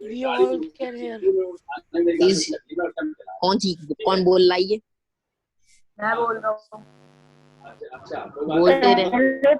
We all can hear. Is कौन बोल रहा है ये? मैं बोल रहा हूँ। बोलते रहे।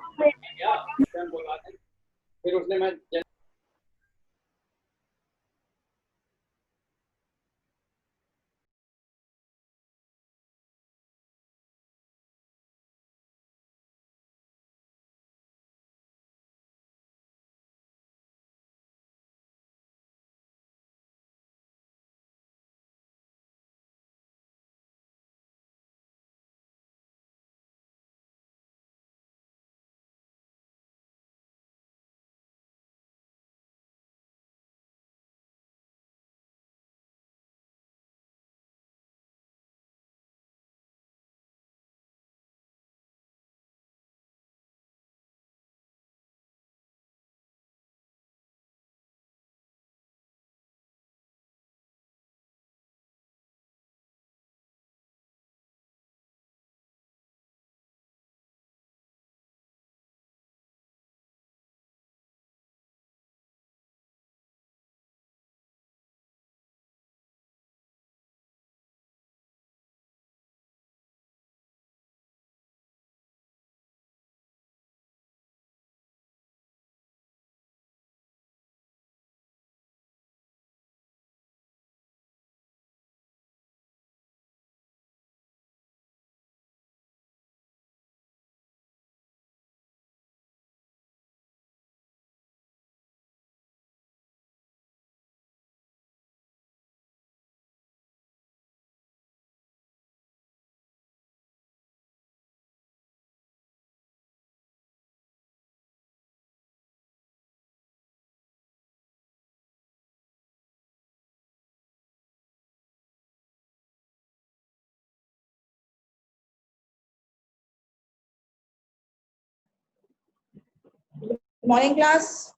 Morning class.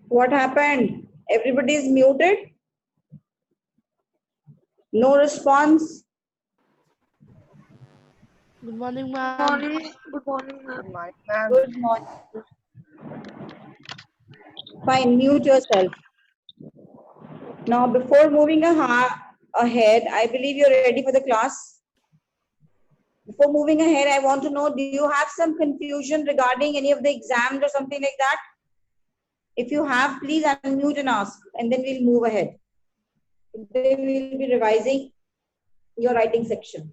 What happened? Everybody is muted. No response. Good morning, ma'am. Good morning, ma'am. Good morning. Fine, mute yourself. Now, before moving ahead, I believe you're ready for the class. Before moving ahead, I want to know, do you have some confusion regarding any of the exams or something like that? If you have, please unmute and ask, and then we'll move ahead. Today we'll be revising your writing section.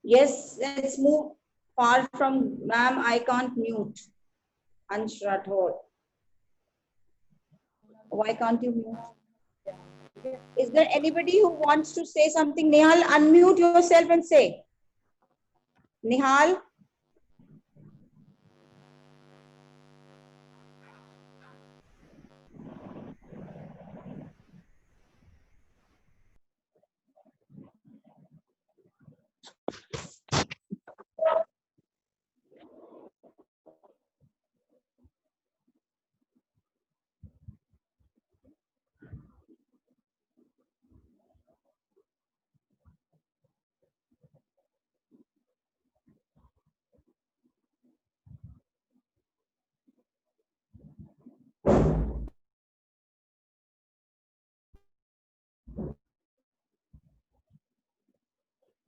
Yes, let's move far from ma'am. I can't mute. Ansh Rathod. Why can't you mute? Is there anybody who wants to say something? Nihal, unmute yourself and say. Nihal.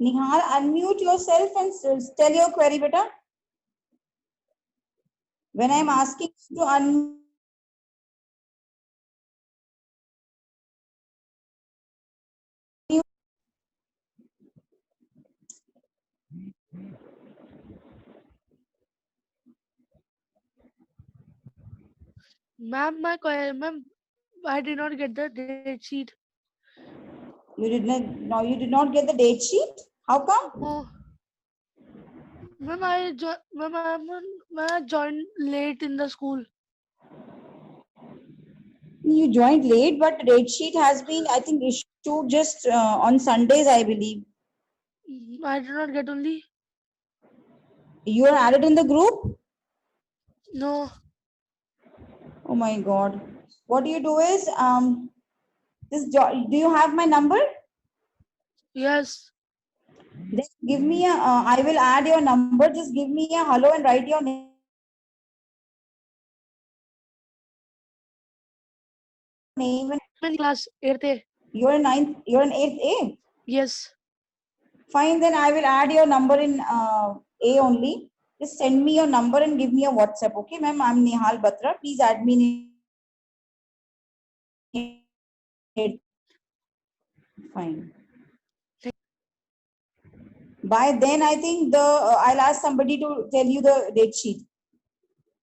Nihal, unmute yourself and tell your query, beta. When I'm asking you to unmute, Ma'am, ma'am, I did not get the date sheet. you did not. No, you did not get the date sheet. How come? Oh, ma'am, I joined late in the school. You joined late, but the date sheet has been, I think, issued just on Sundays, I believe. I did not get only. You are added in the group? No. Oh my God. What you do is, do you have my number? Yes. Just give me a, I will add your number. Just give me a hello and write your name and I'm in class 8th A. you're in 9th, you're in 8th A. Yes. Fine, then I will add your number in A only. Just send me your number and give me a WhatsApp. Okay, ma'am, I'm Nihal Batra. Please add me in it. Fine. By then, I think I'll ask somebody to tell you the date sheet.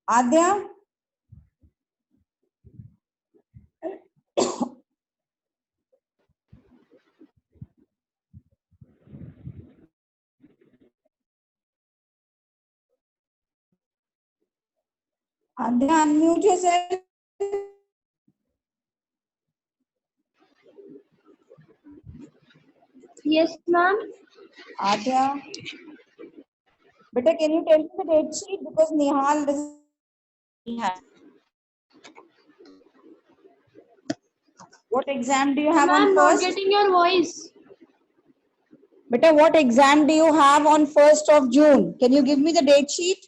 Adya? Adya, unmute yourself. Yes, ma'am. Adya. Beta, can you tell me the date sheet? Because Nihal doesn't. What exam do you have Ma'am, on not first? getting your voice. Beta, what exam do you have on 1st of June? Can you give me the date sheet?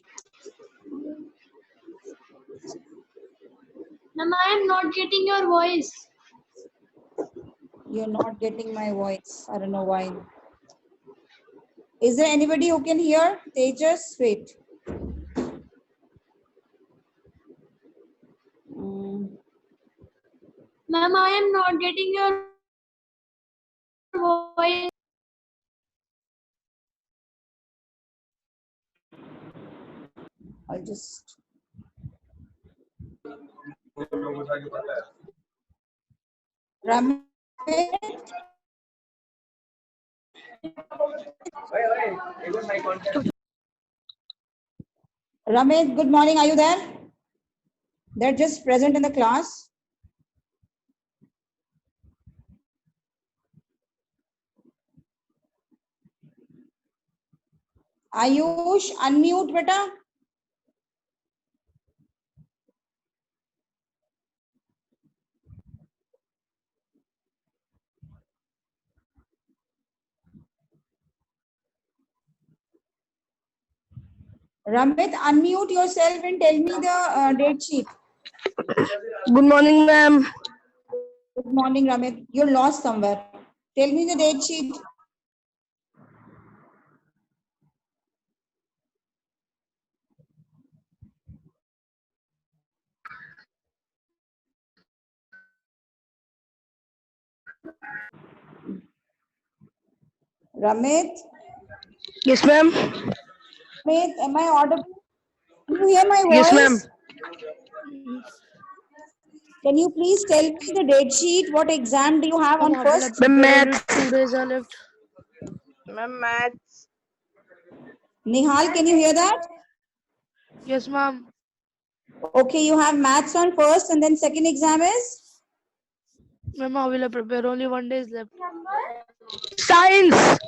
Ma'am, I am not getting your voice. You're not getting my voice. I don't know why. Is there anybody who can hear? Tejas, wait. Ma'am, I am not getting your voice. I'll just. Ramit. Ramit, good morning. Are you there? They're just present in the class. Ayush, unmute, beta. Ramit, unmute yourself and tell me the date sheet. Good morning, ma'am. Good morning, Ramit. You're lost somewhere. Tell me the date sheet. Ramit, Yes, ma'am. Ramit, am I audible? Can you hear my voice? Yes, ma'am. Can you please tell me the date sheet? What exam do you have on first? Ma'am, Maths. 2 days are left. Ma'am, maths. Nihal, can you hear that? Yes, ma'am. Okay, you have maths on first and then second exam is? Ma'am, how will I prepare? Only 1 day is left. Science.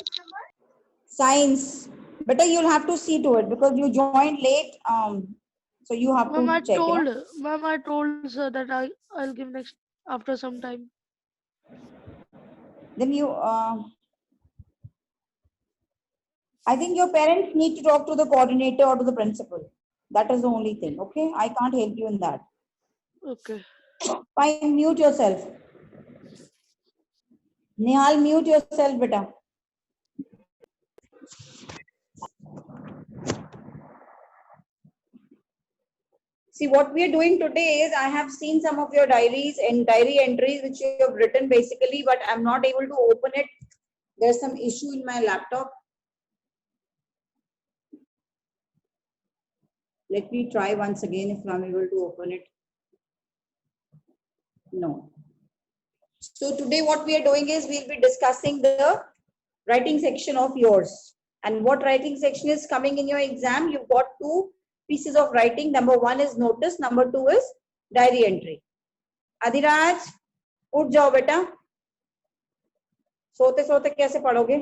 Science. Better you'll have to see to it because you joined late. So you have Ma'am, to I check. told, ma'am, I told sir that I'll give next after some time. Then you, I think your parents need to talk to the coordinator or to the principal. That is the only thing. Okay, I can't help you in that. Okay. Fine, mute yourself. Nihal, mute yourself, beta. See, what we are doing today is I have seen some of your diaries and diary entries which you have written basically, but I'm not able to open it. There's some issue in my laptop. Let me try once again if I'm able to open it. No. So today what we are doing is we'll be discussing the writing section of yours. And what writing section is coming in your exam? You've got two pieces of writing. Number one is notice. Number two is diary entry. Adhiraj उठ जाओ बेटा, सोते सोते कैसे पढ़ोगे?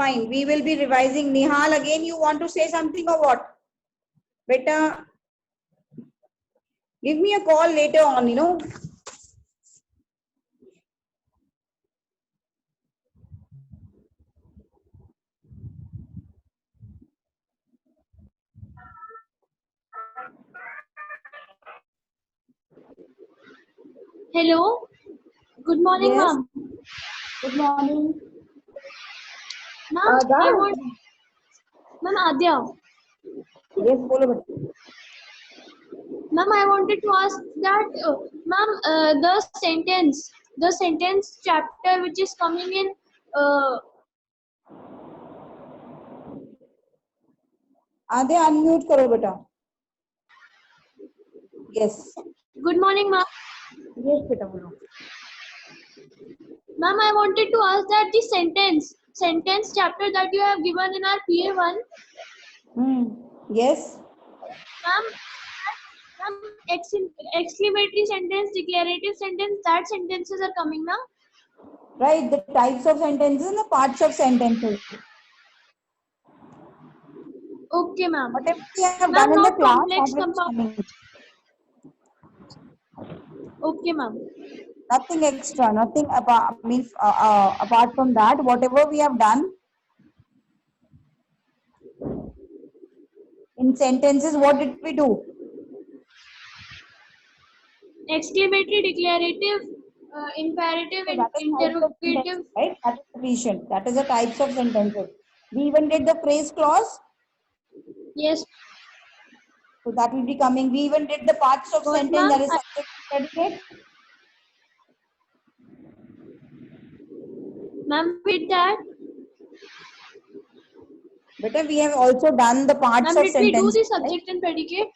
Fine, we will be revising. Nihal, again you want to say something or what? Beta, give me a call later on, you know. Hello. Good morning, Yes. ma'am. Good morning. Ma'am, I want. Ma'am, Adya. Yes, bolo beta. Ma'am, I wanted to ask that, ma'am, the sentence chapter which is coming in. आधे unmute करो बेटा. Yes. Good morning, ma'am. Yes, बेटा बोलो. Ma'am, I wanted to ask that the sentence chapter that you have given in our PA1, Yes. ma'am, exclamatory sentence, declarative sentence, that sentences are coming now. Right, the types of sentences and the parts of sentences. Okay, ma'am. Whatever we have Ma'am, done in the not class, complex that will be compound. coming. Okay, ma'am. Nothing extra, nothing apart, means apart from that, whatever we have done in sentences, what did we do? Exclamatory, declarative, imperative, So and that is types of interrogative. sentences, right? That is sufficient. That is the types of sentences. We even did the phrase clause, Yes. so that will be coming. We even did the parts of What, sentence, ma'am? that is subject and predicate. Ma'am, with that. Better, we have also done the parts Ma'am, of did we do sentence. the subject and predicate?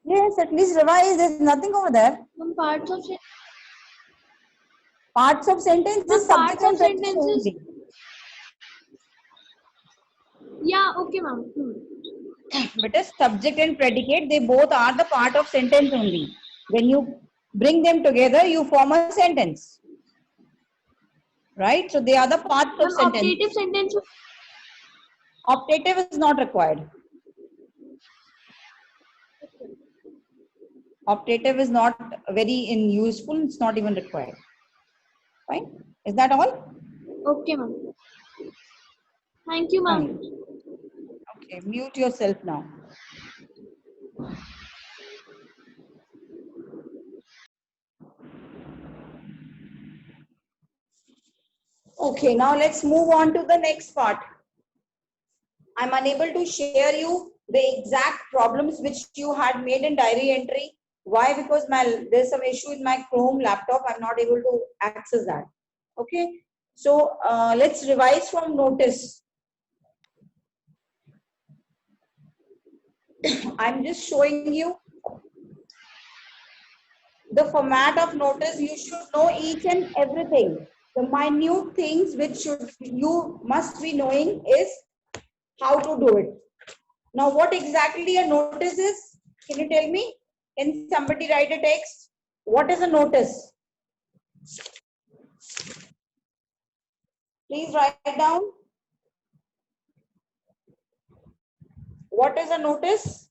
Yes, at least revise. There's nothing over there. Some parts of Parts of sentences, Ma'am, subject parts and of predicate sentences. only. Yeah, okay, ma'am. But a subject and predicate, they both are the part of sentence only. When you bring them together, you form a sentence. Right? So they are the parts of Ma'am, sentence. optative sentence. Optative is not required. Optative is not very useful. It's not even required. Fine. Is that all? Okay, ma'am. Thank you, ma'am. Fine. Okay. Mute yourself now. Okay. Now let's move on to the next part. I'm unable to share you the exact problems which you had made in diary entry. Why? Because there's some issue with my Chrome laptop. I'm not able to access that. Okay. So let's revise from notice. I'm just showing you the format of notice. You should know each and everything. The minute things which you must be knowing is how to do it. Now, what exactly a notice is? Can you tell me? Can somebody write a text? What is a notice? Please write it down. What is a notice?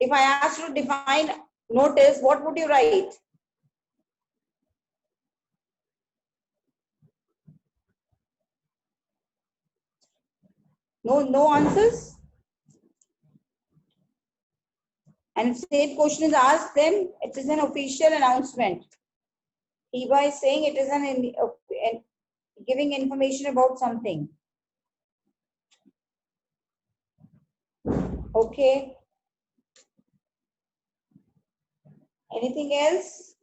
If I ask you to define notice, what would you write? No answers? And if same question is asked, then it is an official announcement. Hiba is saying it is an giving information about something. Okay. Anything else?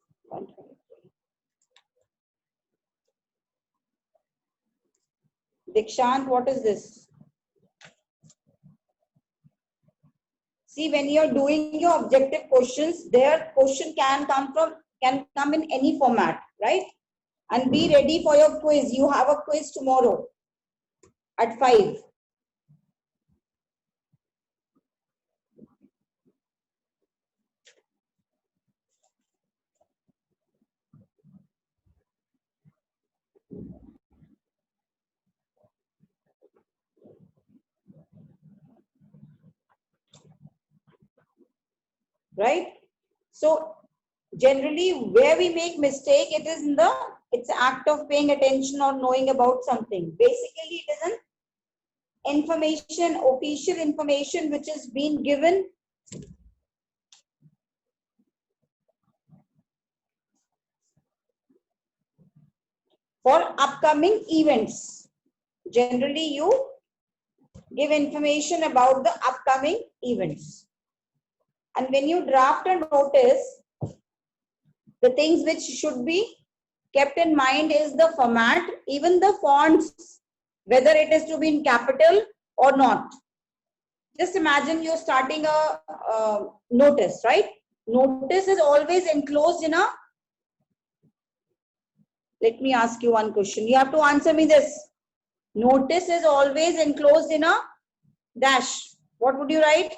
Dikshant, what is this? See, when you're doing your objective questions, their question can come in any format, right? And be ready for your quiz. You have a quiz tomorrow at 5. right? So generally where we make mistake, it is in the, it's an act of paying attention or knowing about something. Basically, it is an information, official information which is being given for upcoming events. Generally, you give information about the upcoming events. And when you draft a notice, the things which should be kept in mind is the format, even the fonts, whether it is to be in capital or not. Just imagine you're starting a notice, right? Notice is always enclosed in a, let me ask you one question. You have to answer me this. Notice is always enclosed in a dash. What would you write?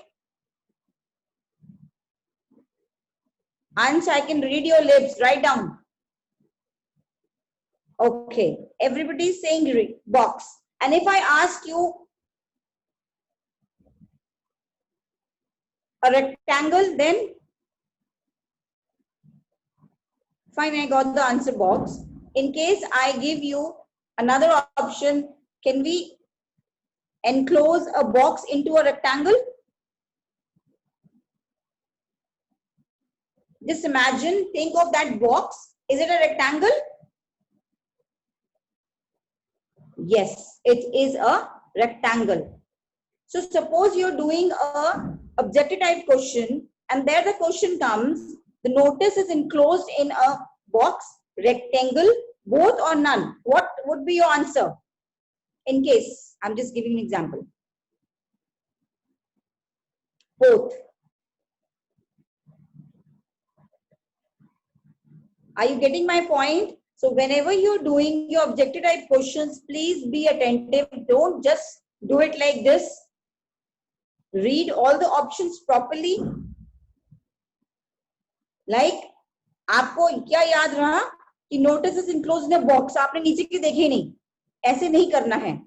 Ansh, I can read your lips. Write down. Okay. Everybody is saying box. And if I ask you a rectangle, then fine, I got the answer box. In case I give you another option, can we enclose a box into a rectangle? Just imagine, think of that box. Is it a rectangle? Yes, it is a rectangle. So suppose you're doing a objective type question and there the question comes, the notice is enclosed in a box, rectangle, both or none. What would be your answer? In case, I'm just giving an example. Both. Are you getting my point? So whenever you're doing your objective type questions, please be attentive. Don't just do it like this. Read all the options properly. Like, आपको क्या याद रहा कि notice is enclosed in a box? आपने नीचे की देखी नहीं. ऐसे नहीं करना है.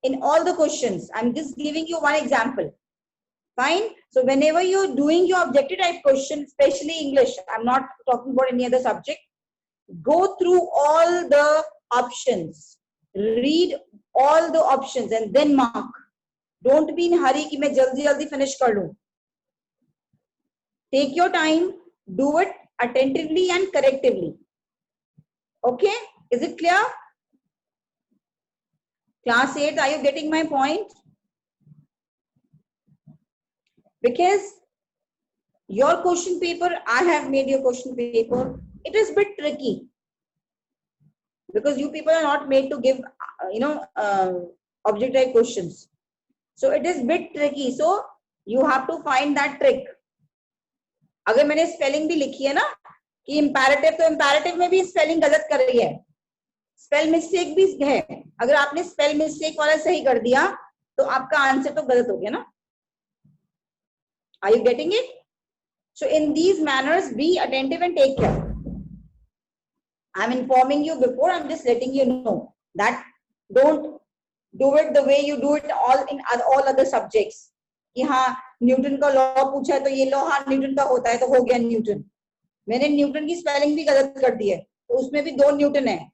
In all the questions, I'm just giving you one example. Fine. So whenever you're doing your objective type question, especially English, I'm not talking about any other subject, go through all the options, read all the options and then mark. Don't be in a hurry कि मैं जल्दी finish कर लूं. Take your time, do it attentively and correctively. Okay? Is it clear? Class 8, are you getting my point? Because your question paper, I have made your question paper, it is a bit tricky. Because you people are not made to give, object type questions. So it is a bit tricky. So you have to find that trick. अगर मैंने spelling भी लिखी है ना कि imperative, तो imperative में भी spelling गलत कर रही है. Spell mistake भी है. अगर आपने spell mistake वाला सही कर दिया, तो आपका answer तो गलत हो गया ना. Are you getting it? So in these manners, be attentive and take care. I'm informing you before, I'm just letting you know that don't do it the way you do it all in all other subjects. कि हाँ Newton का law पूछा है तो ये law हाँ Newton का होता है तो हो गया न्यूटन. मैंने न्यूटन की स्पेलिंग भी गलत कर दी है तो उसमें भी 2 न्यूटन है.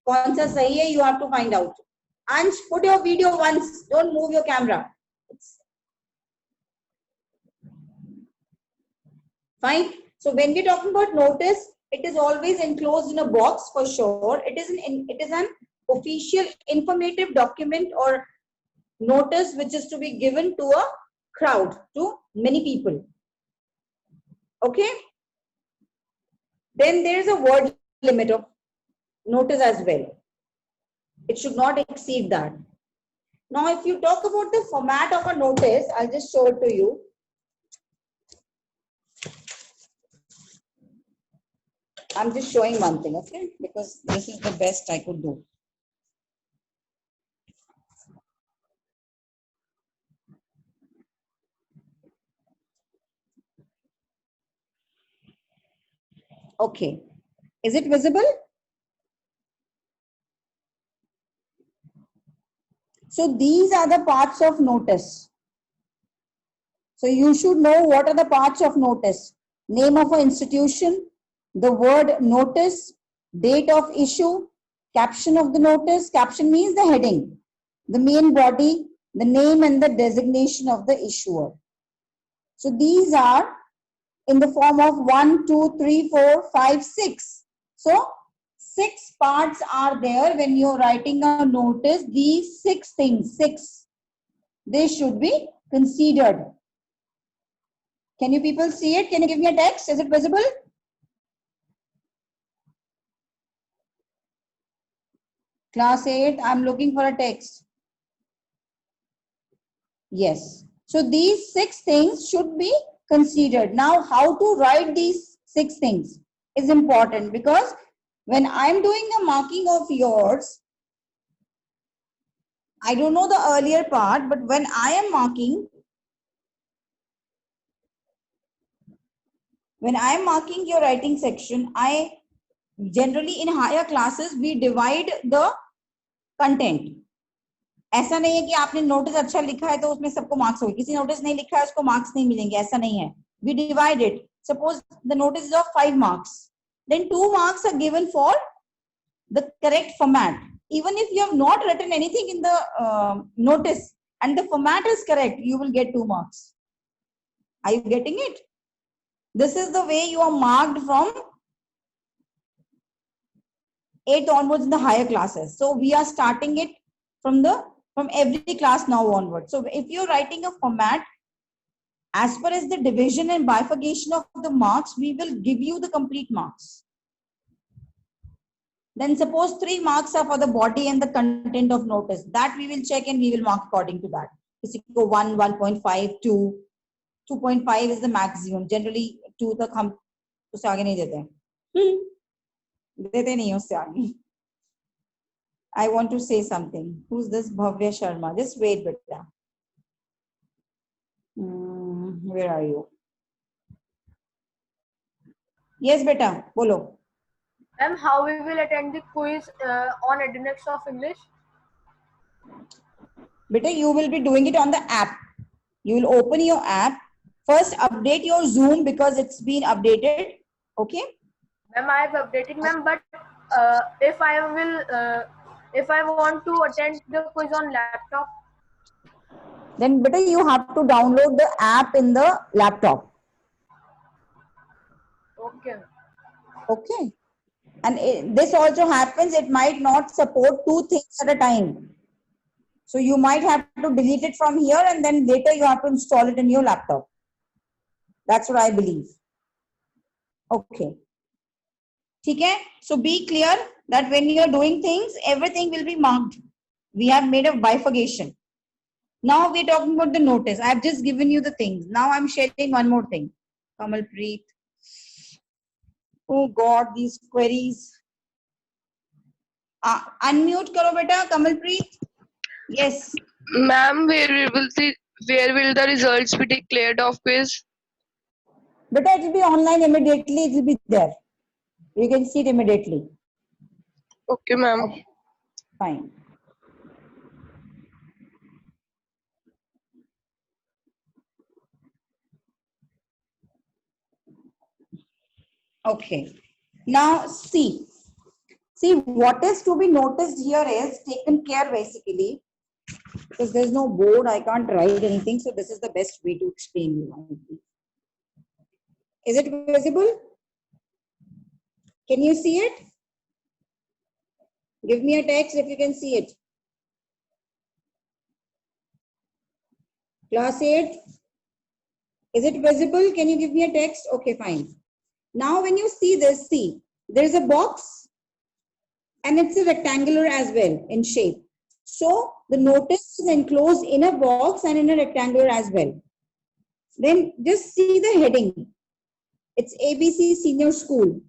कौन सा सही है? You have to find out. Ansh, put your video once. Don't move your camera. Fine. So when we're talking about notice, it is always enclosed in a box for sure. It is an official informative document or notice which is to be given to a crowd, to many people. Okay. Then there is a word limit of notice as well. It should not exceed that. Now, if you talk about the format of a notice, I'll just show it to you. I'm just showing one thing, okay? Because this is the best I could do. Okay. Is it visible? So these are the parts of notice. So you should know what are the parts of notice. Name of an institution, the word notice, date of issue, caption of the notice. Caption means the heading, the main body, the name and the designation of the issuer. So these are in the form of 1, 2, 3, 4, 5, 6. So 6 parts are there when you're writing a notice. These 6 things, 6, they should be considered. Can you people see it? Can you give me a text? Is it visible? Class 8, I'm looking for a text. Yes. So these 6 things should be considered. Now, how to write these 6 things is important, because when I'm doing a marking of yours, I don't know the earlier part, but when I am marking, your writing section, I generally in higher classes, we divide the content. ऐसा नहीं है कि आपने notice अच्छा लिखा है तो उसमें सबको मार्क्स होंगे, किसी नोटिस नहीं लिखा है उसको मार्क्स नहीं मिलेंगे, ऐसा नहीं है. We divide it. Suppose the notice is of 5 marks, then 2 marks are given for the correct format. Even if you have not written anything in the notice and the format is correct, you will get 2 marks. Are you getting it? This is the way you are marked from 8 onwards in the higher classes. So we are starting it from every class now onwards. So if you're writing a format, as far as the division and bifurcation of the marks, we will give you the complete marks. Then suppose 3 marks are for the body and the content of notice. That we will check and we will mark according to that. किसी को 1, 1.5, 2, 2.5 is the maximum. Generally 2 तक हम उससे आगे नहीं देते हैं. देते नहीं उससे आगे. I want to say something. Who's this Bhavya Sharma? Just wait, beta. Where are you? Yes, beta. Bolo. Ma'am, how we will attend the quiz on Ednex of English? Beta, you will be doing it on the app. You will open your app. First, update your Zoom because it's been updated. Okay? Ma'am, I have updated, ma'am, but if I want to attend the quiz on laptop, then beta, you have to download the app in the laptop. okay. Okay. And this also happens, it might not support 2 things at a time. So you might have to delete it from here and then later you have to install it in your laptop. That's what I believe. Okay. Okay? So be clear that when you are doing things, everything will be marked. We have made a bifurcation. Now we are talking about the notice. I have just given you the things. Now I am sharing one more thing. Kamalpreet. Oh God, these queries. Unmute karo beta, Kamalpreet. Yes. Ma'am, where will the results be declared of quiz? Beta, it will be online immediately. It will be there. You can see it immediately. Okay, ma'am. Okay. Fine. Okay. Now see what is to be noticed here is taken care basically, because there's no board, I can't write anything, so this is the best way to explain you. Is it visible? Can you see it? Give me a text if you can see it. Class 8, is it visible? Can you give me a text? Okay, fine. Now when you see this, see, there's a box and it's a rectangular as well in shape. So the notice is enclosed in a box and in a rectangular as well. Then just see the heading. It's ABC Senior School.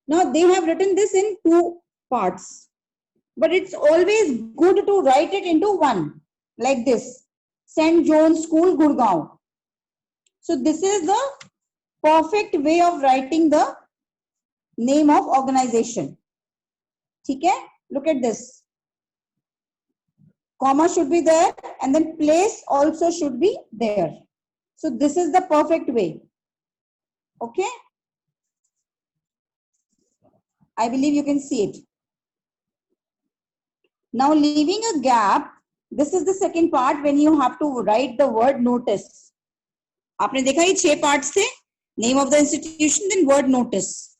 Now they have written this in 2 parts, but it's always good to write it into one, like this. St. John's School, Gurgaon. So this is the perfect way of writing the name of organization. Okay? Look at this. Comma should be there and then place also should be there. So this is the perfect way. Okay. I believe you can see it. Now leaving a gap, this is the second part when you have to write the word notice. आपने देखा ये 6 parts थे. Name of the institution, then word notice.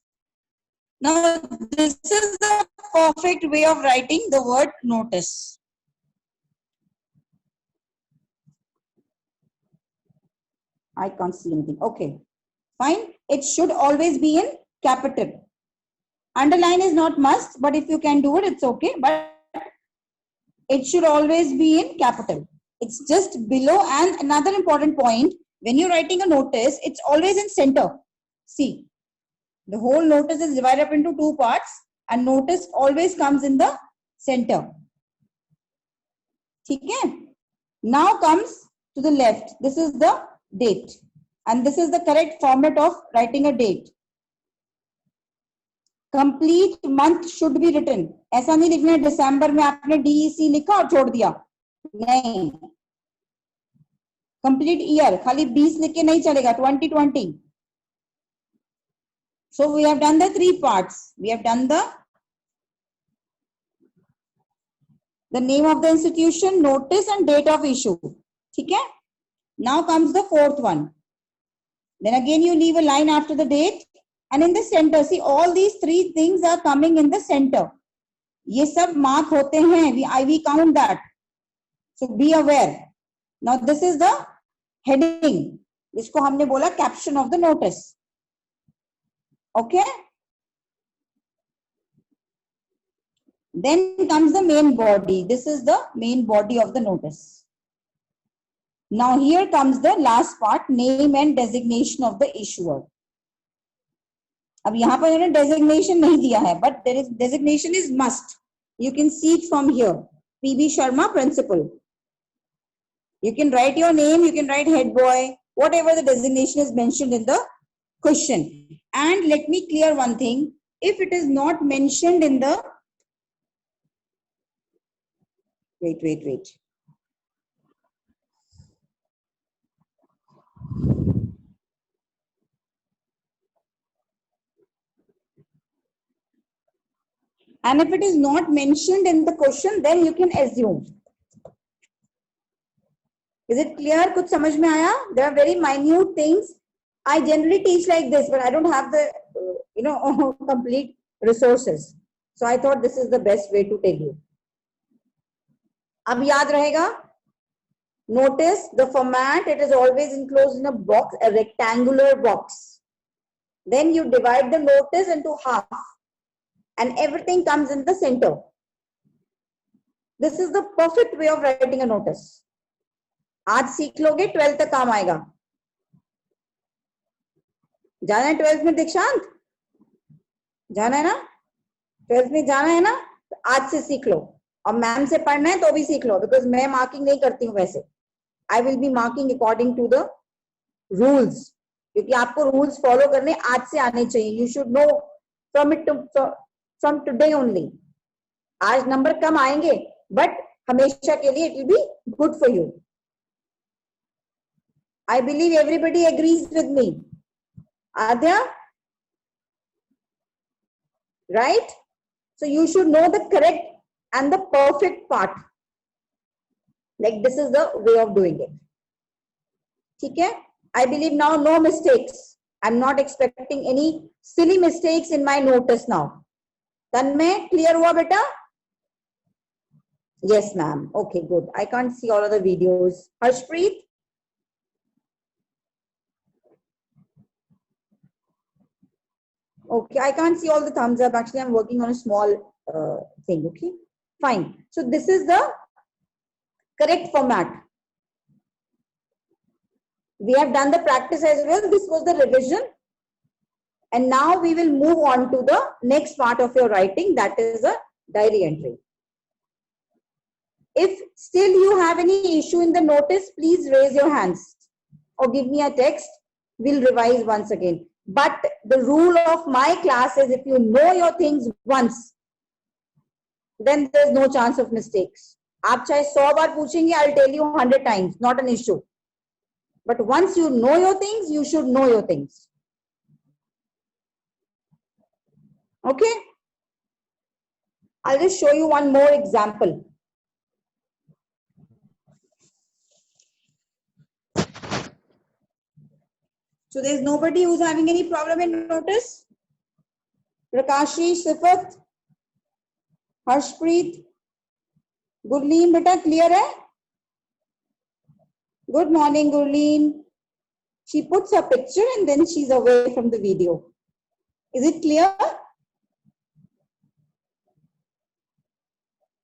Now this is the perfect way of writing the word notice. I can't see anything. Okay, fine. It should always be in capital. Underline is not must, but if you can do it, it's okay. But it should always be in capital. It's just below. And another important point, when you're writing a notice, it's always in center. See, the whole notice is divided up into 2 parts, and notice always comes in the center. Okay? Now comes to the left. This is the date, and this is the correct format of writing a date. Complete month should be written. ऐसा नहीं लिखना है दिसंबर में आपने DEC लिखा और छोड़ दिया. नहीं. Complete year. खाली 20 लिख के नहीं चलेगा. 2020. So we have done the 3 parts. We have done the name of the institution, notice, and date of issue. ठीक है? Now comes the 4th one. Then again you leave a line after the date, and in the center, see, all these 3 things are coming in the center. ये सब mark होते हैं. We count that. So be aware. Now this is the heading. इसको हमने बोला caption of the notice. Okay. Then comes the main body. This is the main body of the notice. Now here comes the last part, name and designation of the issuer. अब यहाँ पर मैंने designation नहीं दिया है, but there is designation is must. You can see it from here. PB Sharma, principal. You can write your name, you can write head boy, whatever the designation is mentioned in the question. And let me clear one thing. If it is not mentioned in the wait. And if it is not mentioned in the question, then you can assume. Is it clear? कुछ समझ में आया? There are very minute things. I generally teach like this, but I don't have the complete resources. So I thought this is the best way to tell you. अब याद रहेगा. Notice the format. It is always enclosed in a box, a rectangular box. Then you divide the notice into half, and everything comes in the center. This is the perfect way of writing a notice. आज सीख लोगे, 12th तक काम आएगा. जाना है 12th में दीक्षांत? जाना है ना? 12th में जाना है ना? तो आज से सीख लो. और मैम से पढ़ना है तो भी सीख लो, बिकॉज मैं मार्किंग नहीं करती हूँ वैसे. I will be marking according to the rules, क्योंकि आपको रूल्स फॉलो करने आज से आने चाहिए. You should know from today only. आज नंबर कम आएंगे, बट हमेशा के लिए it will be good for you. I believe everybody agrees with me. Adya? Right? So you should know the correct and the perfect part. Like this is the way of doing it. Okay? I believe now no mistakes. I'm not expecting any silly mistakes in my notice now. Tanmay, clear hua beta? Yes, ma'am. Okay, good. I can't see all of the videos. Harshpreet? Okay, I can't see all the thumbs up. Actually, I'm working on a small thing. Okay, fine. So this is the correct format. We have done the practice as well. This was the revision. And now we will move on to the next part of your writing, that is a diary entry. If still you have any issue in the notice, please raise your hands or give me a text. We'll revise once again. But the rule of my class is if you know your things once, then there's no chance of mistakes. आप चाहे 100 बार पूछेंगे, I'll tell you 100 times, not an issue. But once you know your things, you should know your things. Okay? I'll just show you one more example. So there's nobody who's having any problem in notice? Prakashi, Sifat, Harshpreet, Gurleen, beta clear hai? Good morning, Gurleen. She puts her picture and then she's away from the video. Is it clear?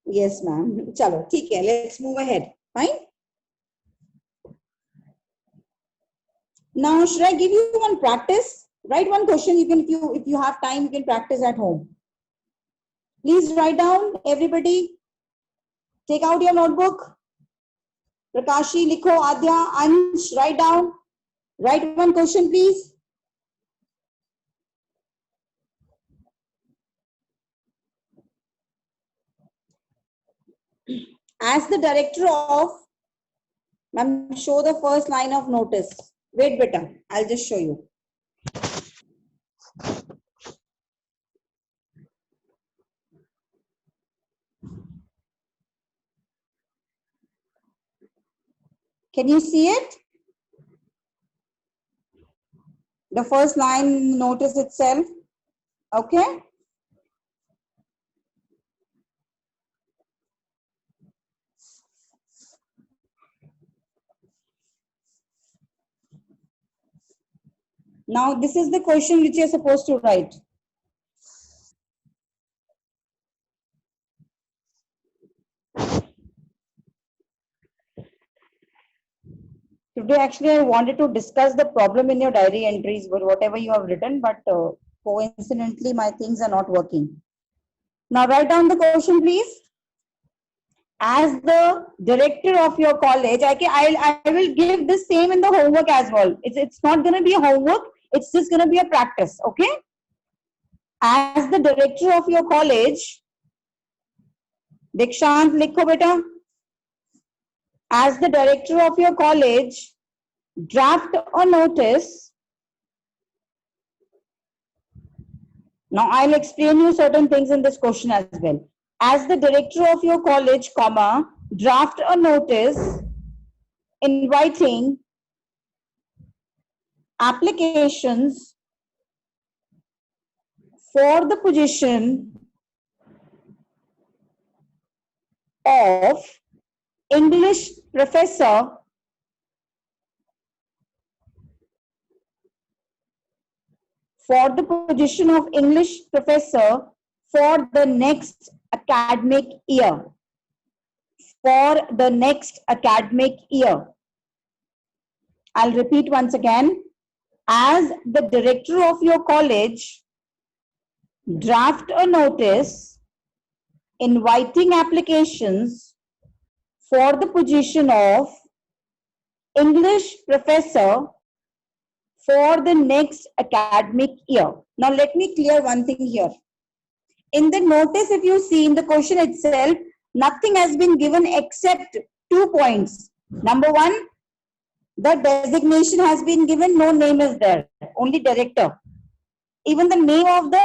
Yes, ma'am. Chalo, theek hai. Let's move ahead. Fine. Now, should I give you one practice? Write one question. You can, if you have time, you can practice at home. Please write down, everybody. Take out your notebook. Prakashi, likho, Adya, Ansh, write down. Write one question, please. As the director of, ma'am, show the first line of notice. Wait, beta, I'll just show you. Can you see it? The first line notice itself. Okay. Now, this is the question which you're supposed to write. Today, actually, I wanted to discuss the problem in your diary entries, but whatever you have written, but coincidentally, my things are not working. Now, write down the question, please. As the director of your college, I will give the same in the homework as well. It's not going to be a homework. It's just going to be a practice. Okay. As the director of your college, Dikshant, likho beta. As the director of your college, draft a notice. Now, I'll explain you certain things in this question as well. As the director of your college, comma, draft a notice inviting applications for the position of English professor for the next academic year. For the next academic year. I'll repeat once again. As the director of your college, draft a notice inviting applications for the position of English professor for the next academic year. Now, let me clear one thing here. In the notice, if you see in the question itself, nothing has been given except 2 points. Number one, the designation has been given, no name is there, only director. Even the name of the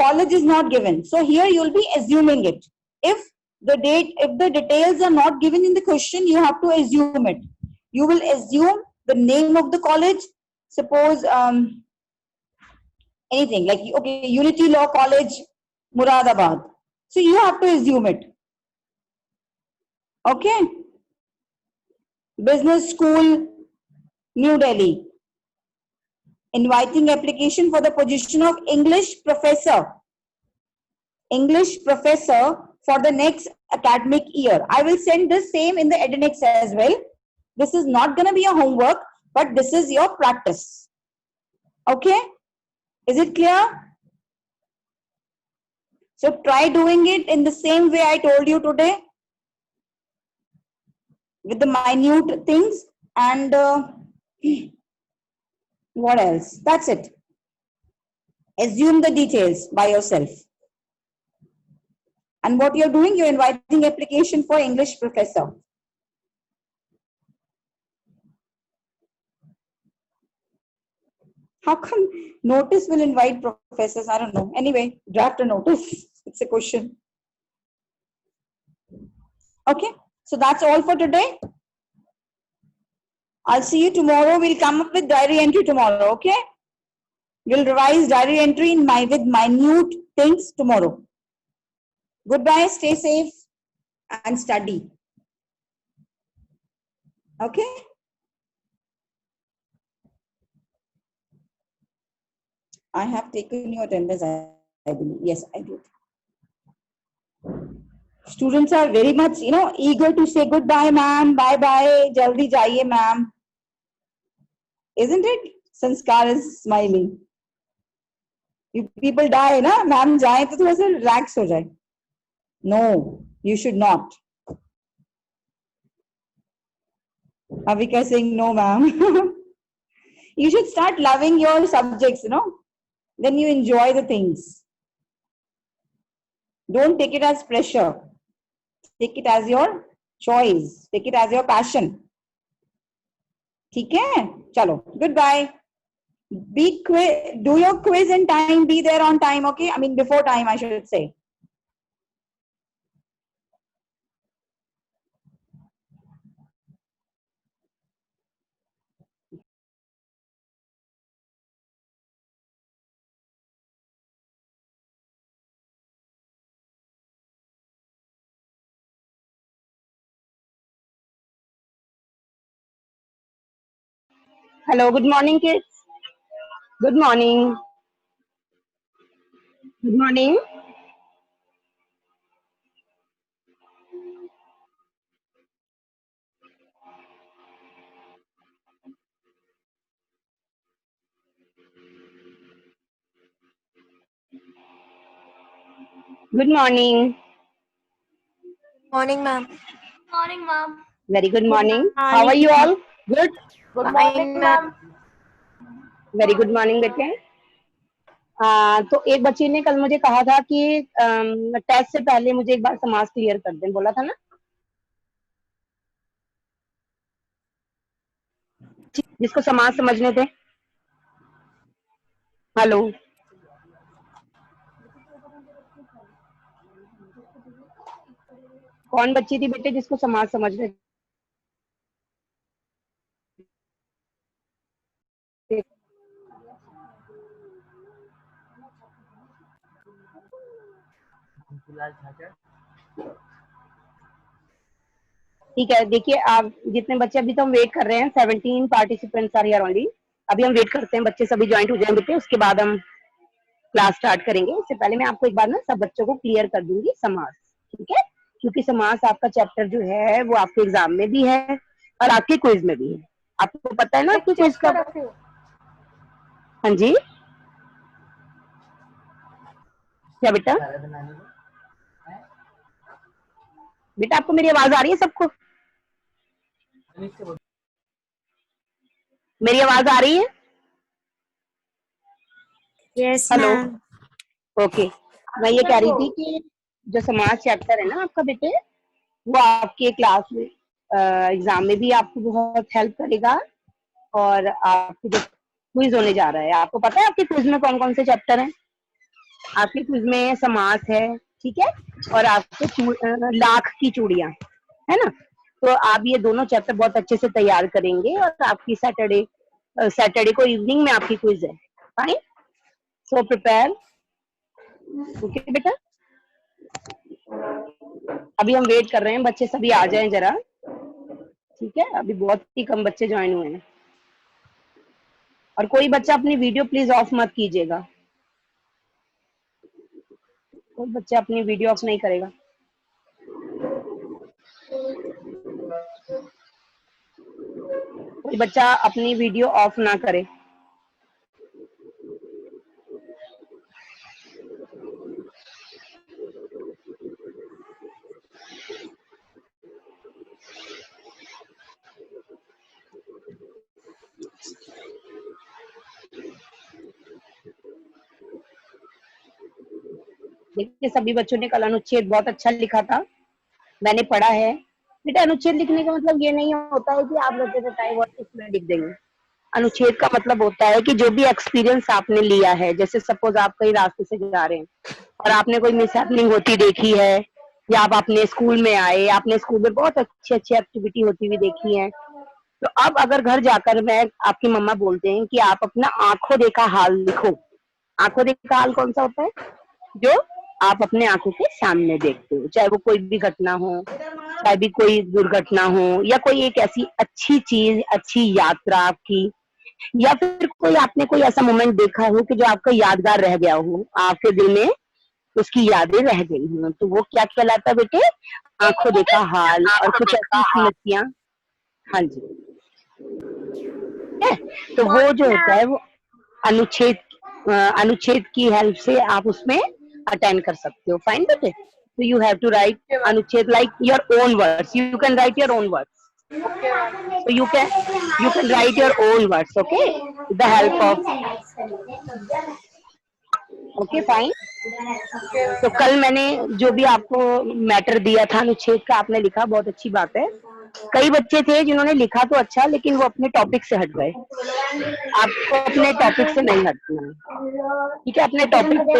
college is not given. So here you will be assuming it. If the details are not given in the question, you have to assume it. You will assume the name of the college. Suppose anything like, okay, Unity Law College, Muradabad. So you have to assume it. Okay. Business School, New Delhi. Inviting application for the position of English professor. English professor for the next academic year. I will send the same in the Edinix as well. This is not going to be a homework, but this is your practice. Okay? Is it clear? So try doing it in the same way I told you today, with the minute things and what else? That's it. Assume the details by yourself. And what you're doing, you're inviting application for English professor. How come notice will invite professors? I don't know. Anyway, draft a notice. It's a question. Okay, so that's all for today. I'll see you tomorrow. We'll come up with diary entry tomorrow, okay? We'll revise diary entry with minute things tomorrow. Goodbye, stay safe and study. Okay? I have taken your attendance, I believe. Yes, I did. Students are very much, eager to say goodbye, ma'am. Bye-bye. Jaldi jaiye, ma'am. Isn't it? Sanskar is smiling. You people die, na? Ma'am jaye to thoda sa relax ho jaye. No, you should not. Avika saying no, ma'am. You should start loving your subjects, Then you enjoy the things. Don't take it as pressure. Take it as your choice. Take it as your passion. ठीक है? चलो. Goodbye. Do your quiz in time. Be there on time. Okay. I mean before time, I should say. Hello, good morning, kids. Good morning. Good morning. Good morning. Morning, ma'am. Morning, ma'am. Very good morning. How are you all? Good. Good morning, ma'am. Very good morning बेटे. तो एक बच्चे ने कल मुझे कहा था कि टेस्ट से पहले मुझे एक बार समास क्लियर कर दें, बोला था ना. जिसको समास समझने थे. हेलो. कौन बच्ची थी बेटे जिसको समास समझने थे? ठीक है. देखिए आप जितने बच्चे, अभी तो हम वेट कर रहे हैं. 17 पार्टिसिपेंट्स आर हियर ओनली. अभी हम वेट करते हैं बच्चे सभी ज्वाइंट हो जाएं बेटे, उसके बाद हम क्लास स्टार्ट करेंगे. इससे पहले मैं आपको एक बार ना सब बच्चों को क्लियर कर दूंगी समास. ठीक है, क्योंकि समास आपका चैप्टर जो है वो आपके एग्जाम में भी है और आपके क्विज में भी है. आपको पता है ना आपके क्विज का. हाँ जी, क्या बेटा? बेटा आपको मेरी आवाज आ रही है सबको? मेरी आवाज आ रही है? Yes hello. मैम. ओके. मैं ये कह रही थी कि जो समाज चैप्टर है ना आपका बेटे, वो आपके क्लास में एग्जाम में भी आपको बहुत हेल्प करेगा. और आपके जो क्विज होने जा रहा है, आपको पता है आपके क्विज में कौन कौन से चैप्टर हैं? आपके क्विज में समास है, ठीक है, और आपके लाख की चूड़ियां है ना. तो आप ये दोनों चैप्टर बहुत अच्छे से तैयार करेंगे और आपकी सैटरडे को इवनिंग में आपकी क्विज है. फाइन. So prepare. ओके बेटा. अभी हम वेट कर रहे हैं, बच्चे सभी आ जाएं जरा. ठीक है, अभी बहुत ही कम बच्चे ज्वाइन हुए हैं. और कोई बच्चा अपनी वीडियो प्लीज ऑफ मत कीजिएगा. कोई बच्चा अपनी वीडियो ऑफ नहीं करेगा. कोई बच्चा अपनी वीडियो ऑफ ना करे. देखिए सभी बच्चों ने कल अनुच्छेद बहुत अच्छा लिखा था, मैंने पढ़ा है. बेटा अनुच्छेद लिखने का मतलब ये नहीं होता है कि आप लोग टाइम और इसमें लिख देंगे. अनुच्छेद का मतलब होता है कि जो भी एक्सपीरियंस आपने लिया है, जैसे सपोज आप कहीं रास्ते से जा रहे हैं और आपने कोई मिसहैपनिंग होती देखी है, या आप अपने स्कूल में आए, आपने स्कूल में बहुत अच्छी अच्छी एक्टिविटी होती हुई देखी है, तो अब अगर घर जाकर मैं आपकी मम्मा बोलते हैं कि आप अपना आंखों देखा हाल लिखो। आंखों देखा हाल कौन सा होता है? जो आप अपने आंखों के सामने देखते हो, चाहे वो कोई भी घटना हो, चाहे भी कोई दुर्घटना हो, या कोई एक ऐसी अच्छी चीज, अच्छी यात्रा आपकी, या फिर कोई आपने कोई ऐसा मोमेंट देखा हो कि जो आपका यादगार रह गया हो, आपके दिल में उसकी यादें रह गई हो, तो वो क्या कहलाता है बेटे? आंखों देखा हाल। और कुछ ऐसी स्मृतियां, हाँ जी, है? तो वो जो होता है वो अनुच्छेद की हेल्प से आप उसमें अटेंड कर सकते हो। फाइन बेटे, तो यू हैव टू राइट अनुच्छेद like your own words, you can write your own words, so you can write your own words, okay, with the help of, okay, fine. तो कल मैंने जो भी आपको मैटर दिया था अनुच्छेद का, आपने लिखा, बहुत अच्छी बात है। कई बच्चे थे जिन्होंने लिखा तो अच्छा, लेकिन वो अपने टॉपिक से हट गए। आपको अपने टॉपिक से नहीं हटना है, ठीक है? अपने टॉपिक पे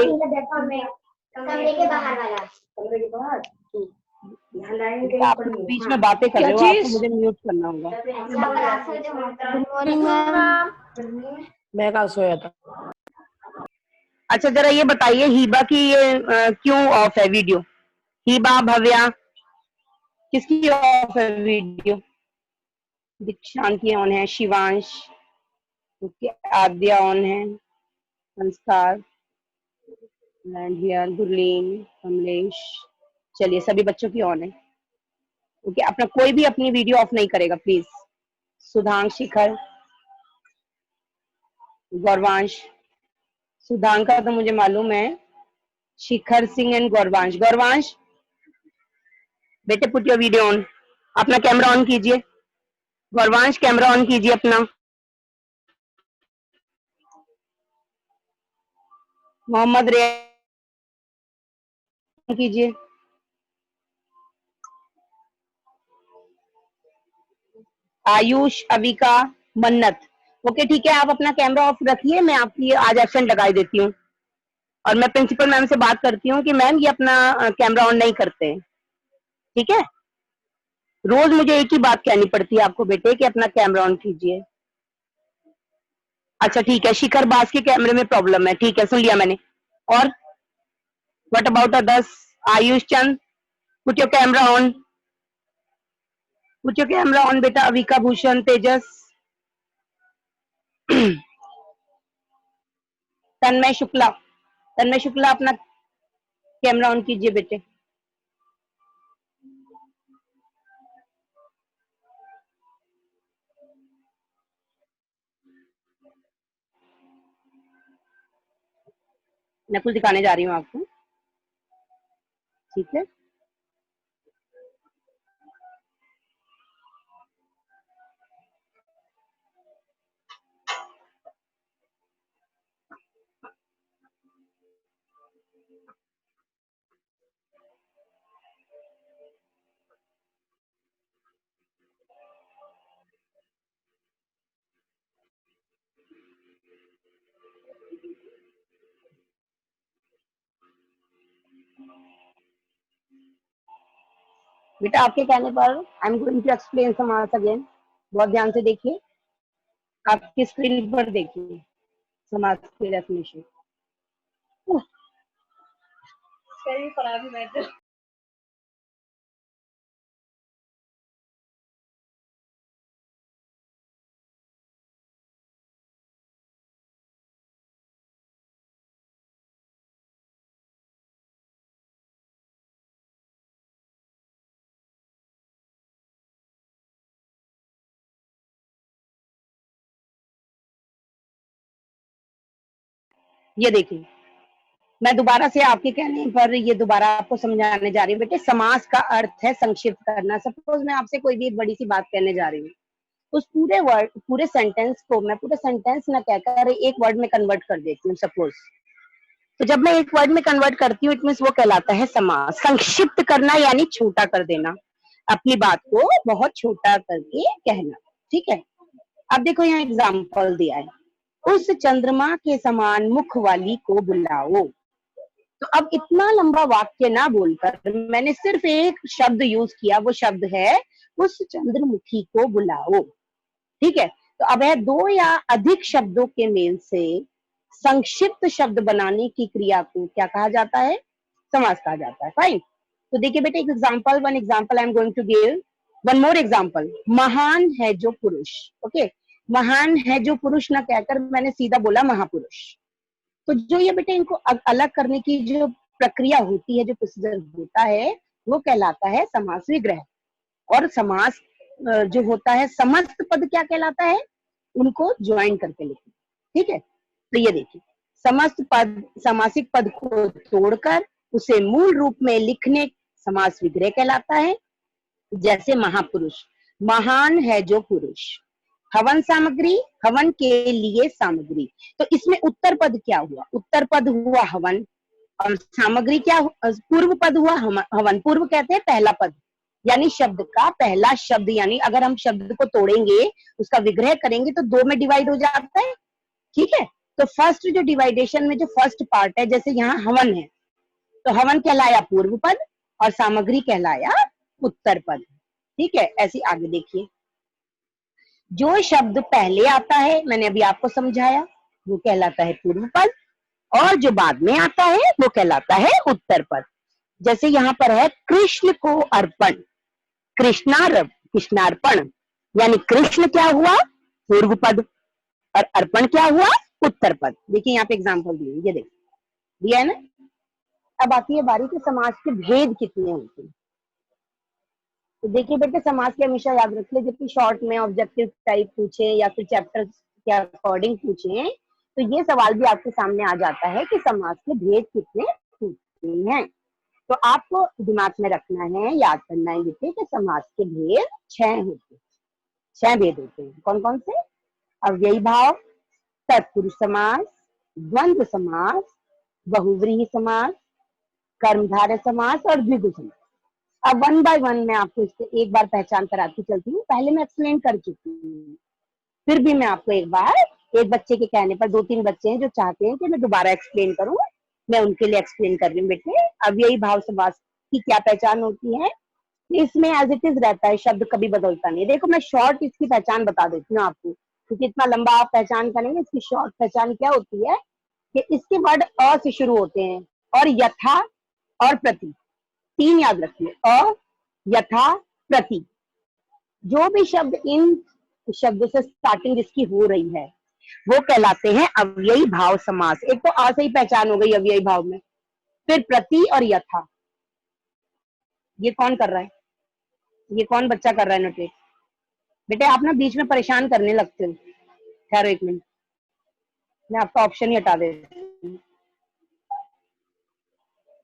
आप बीच में बातें कर रहे हो, आपको मुझे म्यूट करना होगा। मैं कल सोया था। अच्छा, जरा ये बताइए हिबा की ये क्यों ऑफ है वीडियो? हिबा, भव्या, किसकी ऑफ है वीडियो? दीक्षांत की ऑन है, शिवांश, आद्या ऑन है, संस्कार, गुरलीन, कमलेश, चलिए सभी बच्चों की ऑन है। ओके, अपना कोई भी अपनी वीडियो ऑफ नहीं करेगा प्लीज। सुधांश, शिखर, गौरवांश, सुधांश का तो मुझे मालूम है, शिखर सिंह एंड गौरवांश। गौरवांश बेटे पुट योर वीडियो ऑन, अपना कैमरा ऑन कीजिए। गौरवांश कैमरा ऑन कीजिए अपना। मोहम्मद रेयान कीजिए। आयुष, अविका, मन्नत, ओके ठीक है, आप अपना कैमरा ऑफ रखिए, मैं आपकी आज एब्सेंट लगाई देती हूँ। और मैं प्रिंसिपल मैम से बात करती हूँ कि मैम ये अपना कैमरा ऑन नहीं करते हैं, ठीक है? रोज मुझे एक ही बात कहनी पड़ती है आपको बेटे कि अपना कैमरा ऑन कीजिए। अच्छा ठीक है, शिखर बास के कैमरे में प्रॉब्लम है, ठीक है, सुन लिया मैंने। और what about others? Ayush Chand, put your camera on, put your camera on बेटा। अविका भूषण, तेजस, तन्मय शुक्ला, तन्मय शुक्ला अपना कैमरा ऑन कीजिए बेटे। मैं कुछ दिखाने जा रही हूँ आपको, ठीक है? बेटा आपके कहने पर I am going to explain samas again, बहुत ध्यान से देखिए, आपकी स्क्रीन पर देखिए समास की डेफिनेशन। ये देखिए, मैं दोबारा से आपके कहने पर ये दोबारा आपको समझाने जा रही हूँ बेटे। समास का अर्थ है संक्षिप्त करना। सपोज मैं आपसे कोई भी एक बड़ी सी बात कहने जा रही हूँ, उस पूरे वर्ड, पूरे सेंटेंस को मैं पूरे सेंटेंस न कहकर एक वर्ड में कन्वर्ट कर देती हूँ सपोज। तो जब मैं एक वर्ड में कन्वर्ट करती हूँ, इट मीन्स वो कहलाता है समास। संक्षिप्त करना यानी छोटा कर देना, अपनी बात को बहुत छोटा करके कहना, ठीक है? अब देखो यहाँ एग्जाम्पल दिया है, उस चंद्रमा के समान मुख वाली को बुलाओ। तो अब इतना लंबा वाक्य ना बोलकर मैंने सिर्फ एक शब्द यूज किया, वो शब्द है उस चंद्रमुखी को बुलाओ। ठीक है, तो अब है दो या अधिक शब्दों के मेल से संक्षिप्त शब्द बनाने की क्रिया को क्या कहा जाता है? समास कहा जाता है। फाइन। तो देखिए बेटे, एक example, one example I am going to give, one more example. महान है जो पुरुष, ओके, महान है जो पुरुष न कहकर मैंने सीधा बोला महापुरुष। तो जो ये बेटे इनको अलग करने की जो प्रक्रिया होती है, जो प्रोसीजर होता है, वो कहलाता है समास विग्रह। और समास जो होता है, समस्त पद क्या कहलाता है? उनको ज्वाइन करके लिखो। ठीक है, तो ये देखिए, समस्त पद समासिक पद को तोड़कर उसे मूल रूप में लिखने समास विग्रह कहलाता है। जैसे महापुरुष, महान है जो पुरुष। हवन सामग्री, हवन के लिए सामग्री। तो इसमें उत्तर पद क्या हुआ? उत्तर पद हुआ हवन, और सामग्री क्या? पूर्व पद हुआ हवन। पूर्व कहते हैं पहला पद, यानी शब्द का पहला शब्द। यानी अगर हम शब्द को तोड़ेंगे, उसका विग्रह करेंगे तो दो में डिवाइड हो जाता है। ठीक है, तो फर्स्ट जो डिवाइडेशन में जो फर्स्ट पार्ट है, जैसे यहाँ हवन है, तो हवन कहलाया पूर्व पद और सामग्री कहलाया उत्तर पद। ठीक है, ऐसे आगे देखिए, जो शब्द पहले आता है, मैंने अभी आपको समझाया, वो कहलाता है पूर्व पद, और जो बाद में आता है वो कहलाता है उत्तर पद। जैसे यहाँ पर है कृष्ण को अर्पण, कृष्णार्पण, यानी कृष्ण क्या हुआ? पूर्व पद, और अर्पण क्या हुआ? उत्तर पद। देखिए यहाँ पे एग्जाम्पल दिए, ये देखिए दिया है ना। अब आती है बारी के समास के भेद कितने होते हैं। तो देखिए बेटे, समास के हमेशा याद रख ले, जबकि शॉर्ट में ऑब्जेक्टिव टाइप पूछे या फिर चैप्टर के अकॉर्डिंग पूछे, तो ये सवाल भी आपके सामने आ जाता है कि समास के भेद कितने होते हैं। तो आपको दिमाग में रखना है, याद करना है बेटे कि समास के भेद 6 होते हैं। 6 भेद होते हैं। कौन कौन से? अव्ययी भाव, तत्पुरुष समास, द्वंद्व समास, बहुव्रीहि समास, कर्मधारय समास और द्विगु समास। अब वन बाय वन मैं आपको इसको एक बार पहचान कराती चलती हूँ। पहले मैं एक्सप्लेन कर चुकी हूँ, फिर भी मैं आपको एक बार, एक बच्चे के कहने पर, 2-3 बच्चे हैं जो चाहते हैं कि मैं दोबारा एक्सप्लेन करूँ, मैं उनके लिए एक्सप्लेन कर रही हूँ बेटे। अव्ययी भाव समास की क्या पहचान होती है? इसमें एज इट इज रहता है, शब्द कभी बदलता नहीं। देखो मैं शॉर्ट इसकी पहचान बता देती हूँ आपको, क्योंकि इतना लंबा आप पहचान करेंगे। इसकी शॉर्ट पहचान क्या होती है कि इसके वर्ड अ से शुरू होते हैं, और यथा और प्रति, 3 याद रखिए, अ, यथा, प्रति। जो भी शब्द इन शब्दों से स्टार्टिंग जिसकी हो रही है वो कहलाते हैं अव्ययी भाव समास। एक तो अ से ही पहचान हो गई अव्ययी भाव में, फिर प्रति और यथा। ये कौन कर रहा है? ये कौन बच्चा कर रहा है नोटेट? बेटे आप ना बीच में परेशान करने लगते हो। ठहरो 1 मिनट, मैं आपका ऑप्शन ही हटा देती हूँ,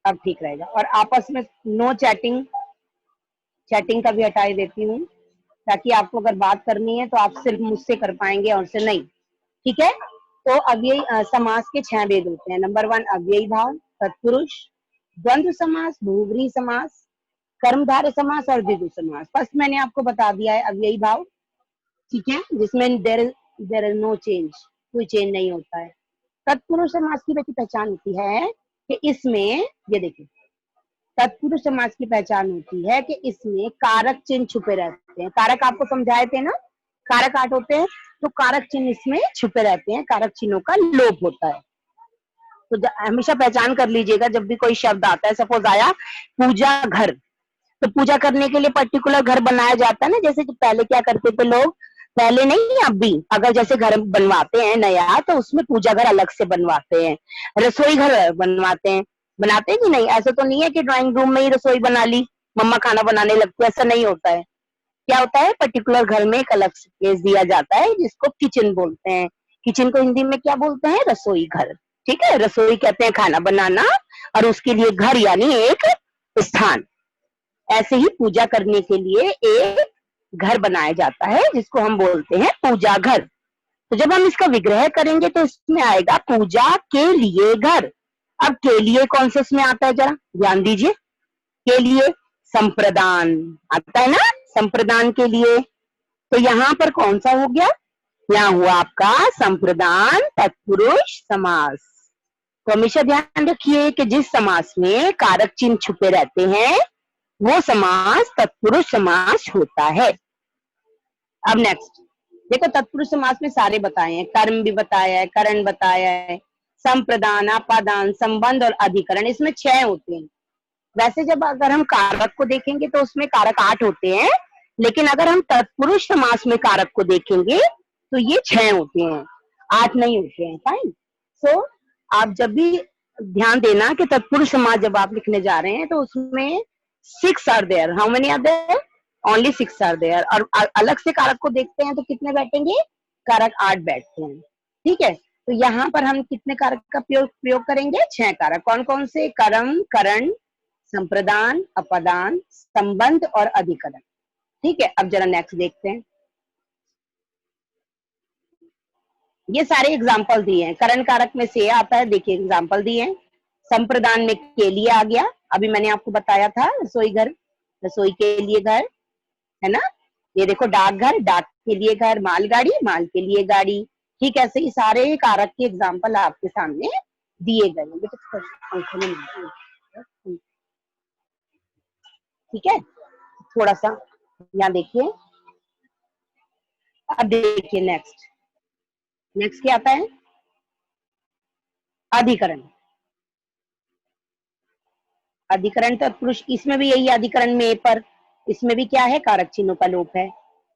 अब ठीक रहेगा। और आपस में नो चैटिंग, चैटिंग का भी हटा देती हूँ, ताकि आपको अगर बात करनी है तो आप सिर्फ मुझसे कर पाएंगे और से नहीं। ठीक है, तो अव्ययी समास के 6 भेद होते हैं। नंबर 1 अव्ययी भाव, तत्पुरुष, द्वंद्व समास, बहुव्रीहि समास, कर्मधारय समास और द्विगु समास। फर्स्ट मैंने आपको बता दिया है अव्ययी भाव, ठीक है, जिसमें देयर इज नो चेंज, कोई चेंज नहीं होता है। तत्पुरुष समास की बेटी पहचान होती है कि इसमें, ये देखिए, तत्पुरुष समास की पहचान होती है कि इसमें कारक चिन्ह छुपे रहते हैं। कारक आपको समझाए थे ना, कारक 8 होते हैं, तो कारक चिन्ह इसमें छुपे रहते हैं, कारक चिन्हों का लोप होता है। तो हमेशा पहचान कर लीजिएगा, जब भी कोई शब्द आता है, सपोज आया पूजा घर, तो पूजा करने के लिए पर्टिकुलर घर बनाया जाता है ना। जैसे कि पहले क्या करते थे लोग, पहले नहीं अब भी, अगर जैसे घर बनवाते हैं नया, तो उसमें पूजा घर अलग से बनवाते हैं, रसोई घर बनवाते हैं, बनाते हैं कि नहीं? ऐसा तो नहीं है कि ड्राइंग रूम में ही रसोई बना ली, मम्मा खाना बनाने लगती है, ऐसा नहीं होता है। क्या होता है, पर्टिकुलर घर में एक अलग स्पेस दिया जाता है जिसको किचन बोलते हैं। किचन को हिंदी में क्या बोलते हैं? रसोई घर। ठीक है, रसोई कहते हैं खाना बनाना, और उसके लिए घर यानी एक स्थान। ऐसे ही पूजा करने के लिए एक घर बनाया जाता है जिसको हम बोलते हैं पूजा घर। तो जब हम इसका विग्रह करेंगे तो इसमें आएगा पूजा के लिए घर। अब के लिए कौन से इसमें आता है, जरा ध्यान दीजिए। के लिए संप्रदान आता है ना, संप्रदान के लिए। तो यहाँ पर कौन सा हो गया? यहाँ हुआ आपका संप्रदान तत्पुरुष समास। तो हमेशा ध्यान रखिए कि जिस समास में कारक चिन्ह छुपे रहते हैं वो समास तत्पुरुष समास होता है। अब नेक्स्ट देखो, तत्पुरुष समास में सारे बताए हैं, कर्म भी बताया है, करण बताया है, संप्रदान, अपादान, संबंध और अधिकरण, इसमें 6 होते हैं। वैसे जब अगर हम कारक को देखेंगे तो उसमें कारक 8 होते हैं, लेकिन अगर हम तत्पुरुष समास में कारक को देखेंगे तो ये 6 होते हैं, 8 नहीं होते हैं। फाइन। सो आप जब भी ध्यान देना कि तत्पुरुष समास जब आप लिखने जा रहे हैं तो उसमें 6 are there. How many are there? Only 6 are there. और अलग से कारक को देखते हैं तो कितने बैठेंगे? कारक 8 बैठते हैं। ठीक है, तो यहाँ पर हम कितने कारक का प्रयोग करेंगे? 6 कारक। कौन कौन से? कर्म, करण, संप्रदान, अपदान, संबंध और अधिकरण। ठीक है, अब जरा नेक्स्ट देखते हैं। ये सारे एग्जाम्पल दिए हैं। करण कारक में से आता है, देखिए एग्जाम्पल दिए हैं। संप्रदान में के लिए आ गया, अभी मैंने आपको बताया था, रसोई घर, रसोई के लिए घर, है ना। ये देखो डाकघर, डाक के लिए घर, मालगाड़ी, माल के लिए गाड़ी। ठीक है, ऐसे ही सारे कारक के एग्जाम्पल आपके सामने दिए गए हैं। ठीक है, थोड़ा सा यहाँ देखिए। अब देखिए नेक्स्ट क्या आता है? अधिकरण। अधिकरण तत्पुरुष, इसमें भी यही अधिकरण में पर इसमें भी क्या है? कारक चिन्हों का लोप है।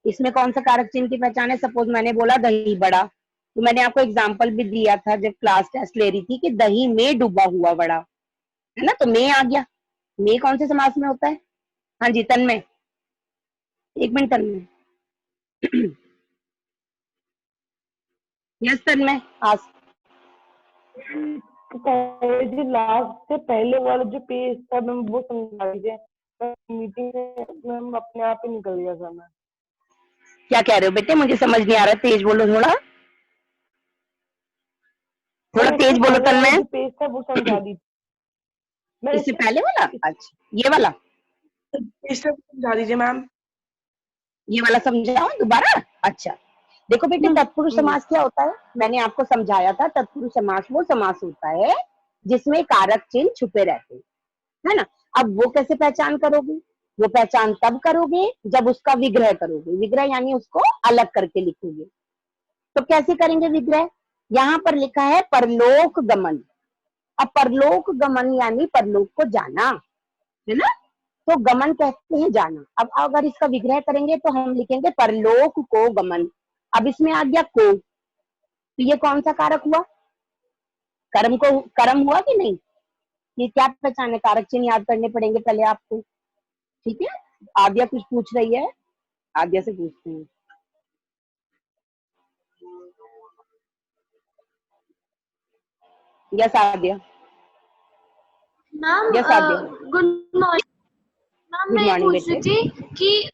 इसमें कौन सा कारक चिन्ह की पहचान है? सपोज मैंने बोला दही बड़ा, तो मैंने आपको एग्जांपल भी दिया था जब क्लास टेस्ट ले रही थी कि दही में डूबा हुआ बड़ा, है ना, तो में आ गया। में कौन से समास में होता है? हाँ जी, तन्मय, एक मिनट तन्मय। यस तन्मय, आज जी लास्ट से पहले वाला जो पेज था मैम वो समझा दीजिए। मीटिंग में मैम अपने आप ही निकल गया था। मैं क्या कह रहे हो बेटे? मुझे समझ नहीं आ रहा, तेज बोलो, थोड़ा तेज बोलो तन्मय। जो पेज था वो समझा दीजिए। इससे पहले वाला? अच्छा, ये वाला समझा दीजिए मैम। ये वाला समझाओ दोबारा। अच्छा देखो बेटे, तत्पुरुष समास क्या होता है? मैंने आपको समझाया था। तत्पुरुष समास वो समास होता है जिसमें कारक चिन्ह छुपे रहते हैं, है ना। अब वो कैसे पहचान करोगे? वो पहचान तब करोगे जब उसका विग्रह करोगे। विग्रह यानी उसको अलग करके लिखोगे। तो कैसे करेंगे विग्रह? यहाँ पर लिखा है परलोक गमन। अब परलोक गमन यानी परलोक को जाना, है ना। तो गमन कहते हैं जाना। अब अगर इसका विग्रह करेंगे तो हम लिखेंगे परलोक को गमन। अब इसमें आ गया को, तो ये कौन सा कारक हुआ? कर्म को, कर्म हुआ कि नहीं? ये क्या पहचान है? कारक चिन्ह याद करने पड़ेंगे पहले आपको। ठीक है, आद्या कुछ पूछ रही है, आद्या से पूछते हैं। यस आद्या। मैम यस आद्या, गुड मॉर्निंग मैम। मैं ये मॉर्निंग पूछ रही थी कि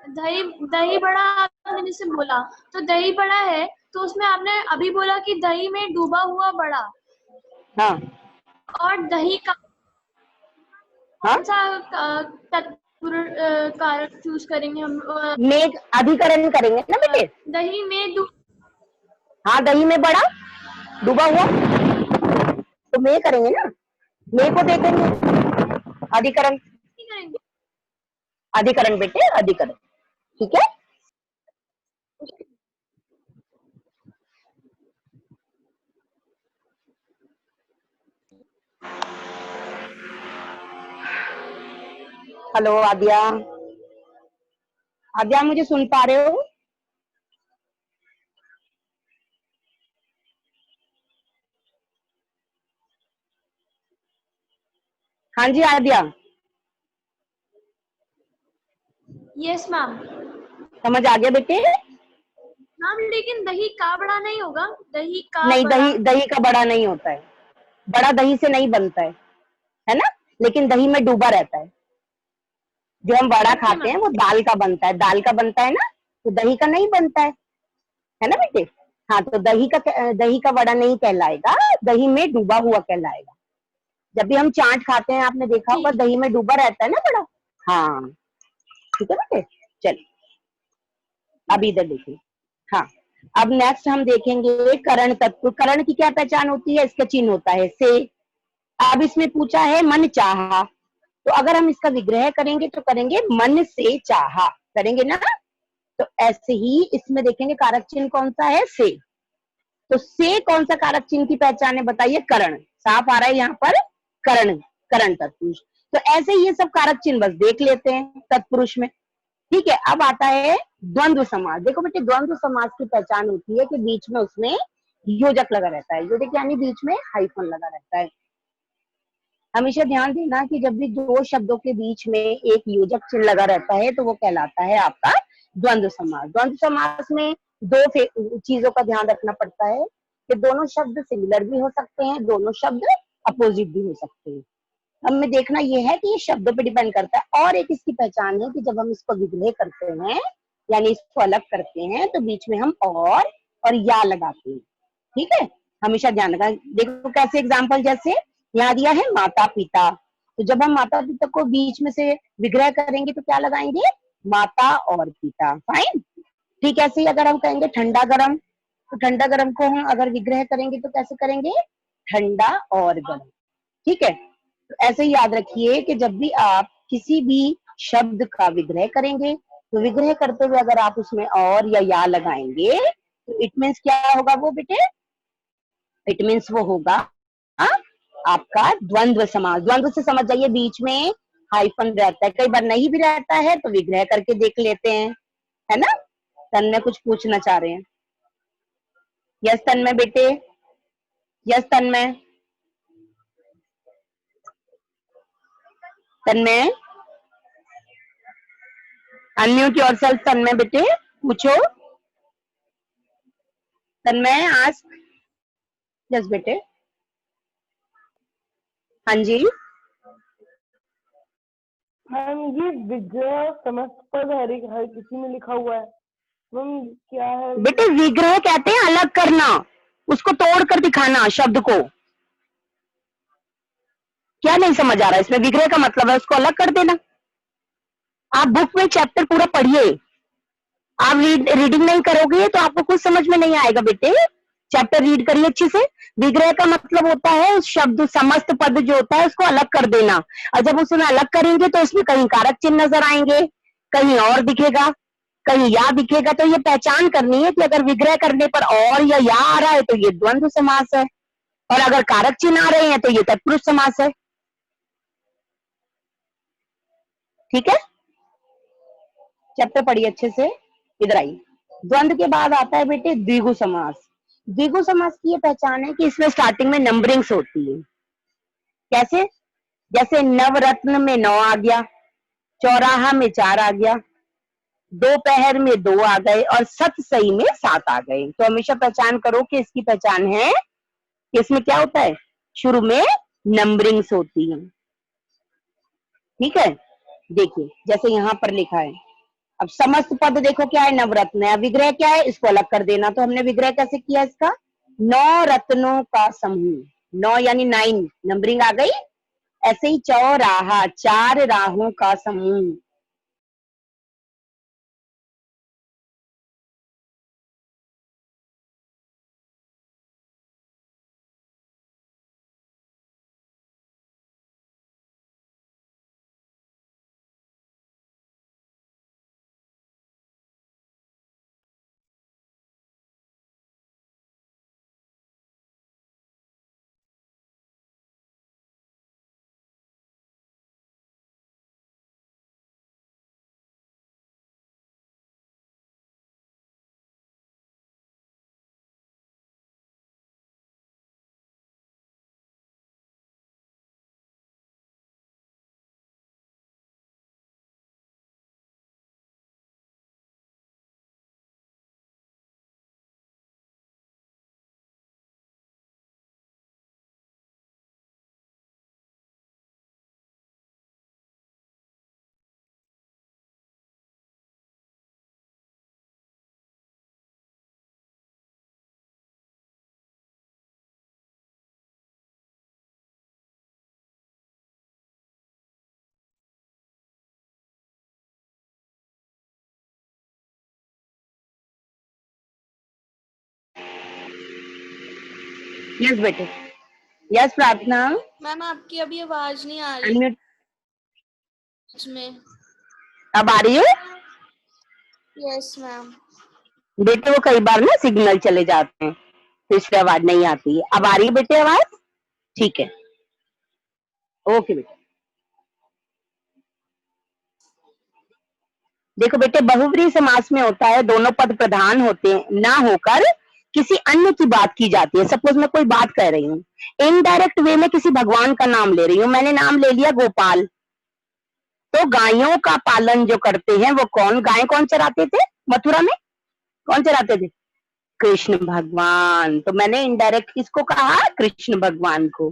दही दही बड़ा आपने जैसे बोला, तो दही बड़ा है तो उसमें आपने अभी बोला कि दही में डूबा हुआ बड़ा। हाँ, और दही का हाँ? कौन सा कारक चूज करेंगे हम? में अधिकरण करेंगे ना बेटे। दही में हाँ, दही में बड़ा डूबा हुआ तो में करेंगे ना। में को देखेंगे अधिकरण। करेंगे। अधिकरण बेटे, अधिकरण। ठीक है, हेलो आद्या, आद्या मुझे सुन पा रहे हो? हाँ जी आद्या, यस मैम। समझ आ गया बेटे? मैम लेकिन दही का बड़ा नहीं होगा? दही का नहीं, बड़ा। दही का बड़ा नहीं होता है। बड़ा दही से नहीं बनता है ना, लेकिन दही में डूबा रहता है। जो हम बड़ा खाते हैं वो दाल का बनता है, दाल का बनता है ना, तो दही का नहीं बनता है ना बेटे। हाँ, तो दही का बड़ा नहीं कहलाएगा, दही में डूबा हुआ कहलाएगा। जब भी हम चाट खाते हैं आपने देखा होगा दही में डूबा रहता है ना बड़ा। हाँ ठीक है बेटे, चलिए अब इधर देखिए। हाँ, अब नेक्स्ट हम देखेंगे करण तत्व। करण की क्या पहचान होती है? इसका चिन्ह होता है से। अब इसमें पूछा है मन चाहा, तो अगर हम इसका विग्रह करेंगे तो करेंगे मन से चाहा, करेंगे ना। तो ऐसे ही इसमें देखेंगे कारक चिन्ह कौन सा है? से। तो से कौन सा कारक चिन्ह की पहचान है बताइए? करण। साफ आ रहा है यहाँ पर? करण, करण तत्पुरुष। तो ऐसे ही ये सब कारक चिन्ह बस देख लेते हैं तत्पुरुष में। ठीक है, अब आता है द्वंद्व समास। देखो बेटे, द्वंद्व समास की पहचान होती है कि बीच में उसमें योजक लगा रहता है। योजक यानी बीच में हाइफन लगा रहता है। हमेशा ध्यान देना कि जब भी दो शब्दों के बीच में एक योजक चिन्ह लगा रहता है तो वो कहलाता है आपका द्वंद्व समास। द्वंद्व समास में दो चीजों का ध्यान रखना पड़ता है कि दोनों शब्द सिमिलर भी हो सकते हैं, दोनों शब्द अपोजिट भी हो सकते हैं। हमें देखना यह है कि ये शब्दों पे डिपेंड करता है। और एक इसकी पहचान है कि जब हम इसको विग्रह करते हैं यानी इसको अलग करते हैं तो बीच में हम और या लगाते हैं। ठीक है, हमेशा ध्यान रखना। देखो कैसे एग्जाम्पल, जैसे यहाँ दिया है माता पिता, तो जब हम माता पिता को बीच में से विग्रह करेंगे तो क्या लगाएंगे? माता और पिता। फाइन। ठीक, ऐसे ही अगर हम कहेंगे ठंडा गरम, तो ठंडा गरम को हम अगर विग्रह करेंगे तो कैसे करेंगे? ठंडा और गरम। ठीक है, तो ऐसे ही याद रखिए कि जब भी आप किसी भी शब्द का विग्रह करेंगे तो विग्रह करते हुए अगर आप उसमें और या लगाएंगे तो इट मीन्स क्या होगा वो बेटे? इट मीन्स वो होगा आ, आपका द्वंद्व समास। द्वंद्व से समझ जाइए बीच में हाइफन रहता है, कई बार नहीं भी रहता है तो विग्रह करके देख लेते हैं, है ना। तन्मय कुछ पूछना चाह रहे हैं? यस तन्मय बेटे, यस तन्मय, तन्मय अनम्यूट योरसेल्फ। तन्मय बेटे पूछो, तन्मय आस्क। यस बेटे, हाँ जी। मैम ये विग्रह समस्त पद हर किसी में लिखा हुआ है, मैम क्या है? बेटे विग्रह कहते हैं अलग करना, उसको तोड़ कर दिखाना शब्द को। क्या नहीं समझ आ रहा है इसमें? विग्रह का मतलब है उसको अलग कर देना। आप बुक में चैप्टर पूरा पढ़िए, आप रीडिंग नहीं करोगे तो आपको कुछ समझ में नहीं आएगा बेटे। चैप्टर रीड करिए अच्छे से। विग्रह का मतलब होता है उस शब्द समस्त पद जो होता है उसको अलग कर देना, और जब उसमें अलग करेंगे तो उसमें कहीं कारक चिन्ह नजर आएंगे, कहीं और दिखेगा, कहीं या दिखेगा। तो ये पहचान करनी है कि अगर विग्रह करने पर और या आ रहा है तो ये द्वंद्व समास है, और अगर कारक चिन्ह आ रहे हैं तो ये तत्पुरुष समास है। ठीक है, चैप्टर पढ़िए अच्छे से। इधर आइए। द्वंद्व के बाद आता है बेटे द्विगु समास। द्विगु समास की ये पहचान है कि इसमें स्टार्टिंग में नंबरिंग्स होती है। कैसे? जैसे नवरत्न में 9 आ गया, चौराहा में 4 आ गया, दोपहर में 2 आ गए और सत सही में 7 आ गए। तो हमेशा पहचान करो कि इसकी पहचान है कि इसमें क्या होता है? शुरू में नंबरिंग्स होती है। ठीक है, देखिए जैसे यहाँ पर लिखा है। अब समस्त पद देखो क्या है? नवरत्न है। विग्रह क्या है? इसको अलग कर देना। तो हमने विग्रह कैसे किया इसका? 9 रत्नों का समूह, 9 यानी 9 नंबरिंग आ गई। ऐसे ही चौराहा, 4 राहों का समूह। यस बेटे, यस प्रार्थना। मैम आपकी अभी आवाज नहीं आ रही अनम्यूट। में। अब आ रही है यस मैम। बेटे, वो कई बार ना सिग्नल चले जाते हैं तो इसलिए आवाज नहीं आती है। अब आ रही है बेटे आवाज? ठीक है, ओके बेटे। देखो बेटे, बहुव्रीहि समास में होता है दोनों पद प्रधान होते हैं ना होकर किसी अन्य की बात की जाती है। सपोज मैं कोई बात कह रही हूँ, इनडायरेक्ट वे में किसी भगवान का नाम ले रही हूँ, मैंने नाम ले लिया गोपाल, तो गायों का पालन जो करते हैं वो कौन? गाय कौन चराते थे मथुरा में? कौन चराते थे? कृष्ण भगवान। तो मैंने इनडायरेक्ट किसको कहा? कृष्ण भगवान को।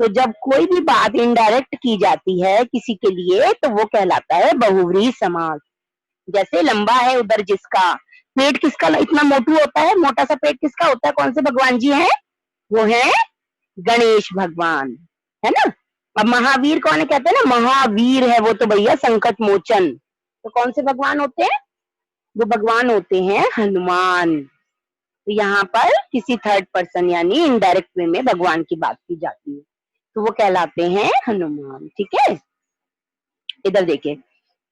तो जब कोई भी बात इनडायरेक्ट की जाती है किसी के लिए तो वो कहलाता है बहुव्रीहि समास। जैसे लंबा है उधर जिसका, पेट किसका इतना मोटू होता है, मोटा सा पेट किसका होता है? कौन से भगवान जी हैं? वो है गणेश भगवान, है ना। अब महावीर कौन है? कहते हैं ना महावीर है वो तो भैया संकट मोचन। तो कौन से भगवान होते हैं? वो भगवान होते हैं हनुमान। तो यहाँ पर किसी थर्ड पर्सन यानी इनडायरेक्ट वे में भगवान की बात की जाती है तो वो कहलाते हैं हनुमान। ठीक है, इधर देखिए,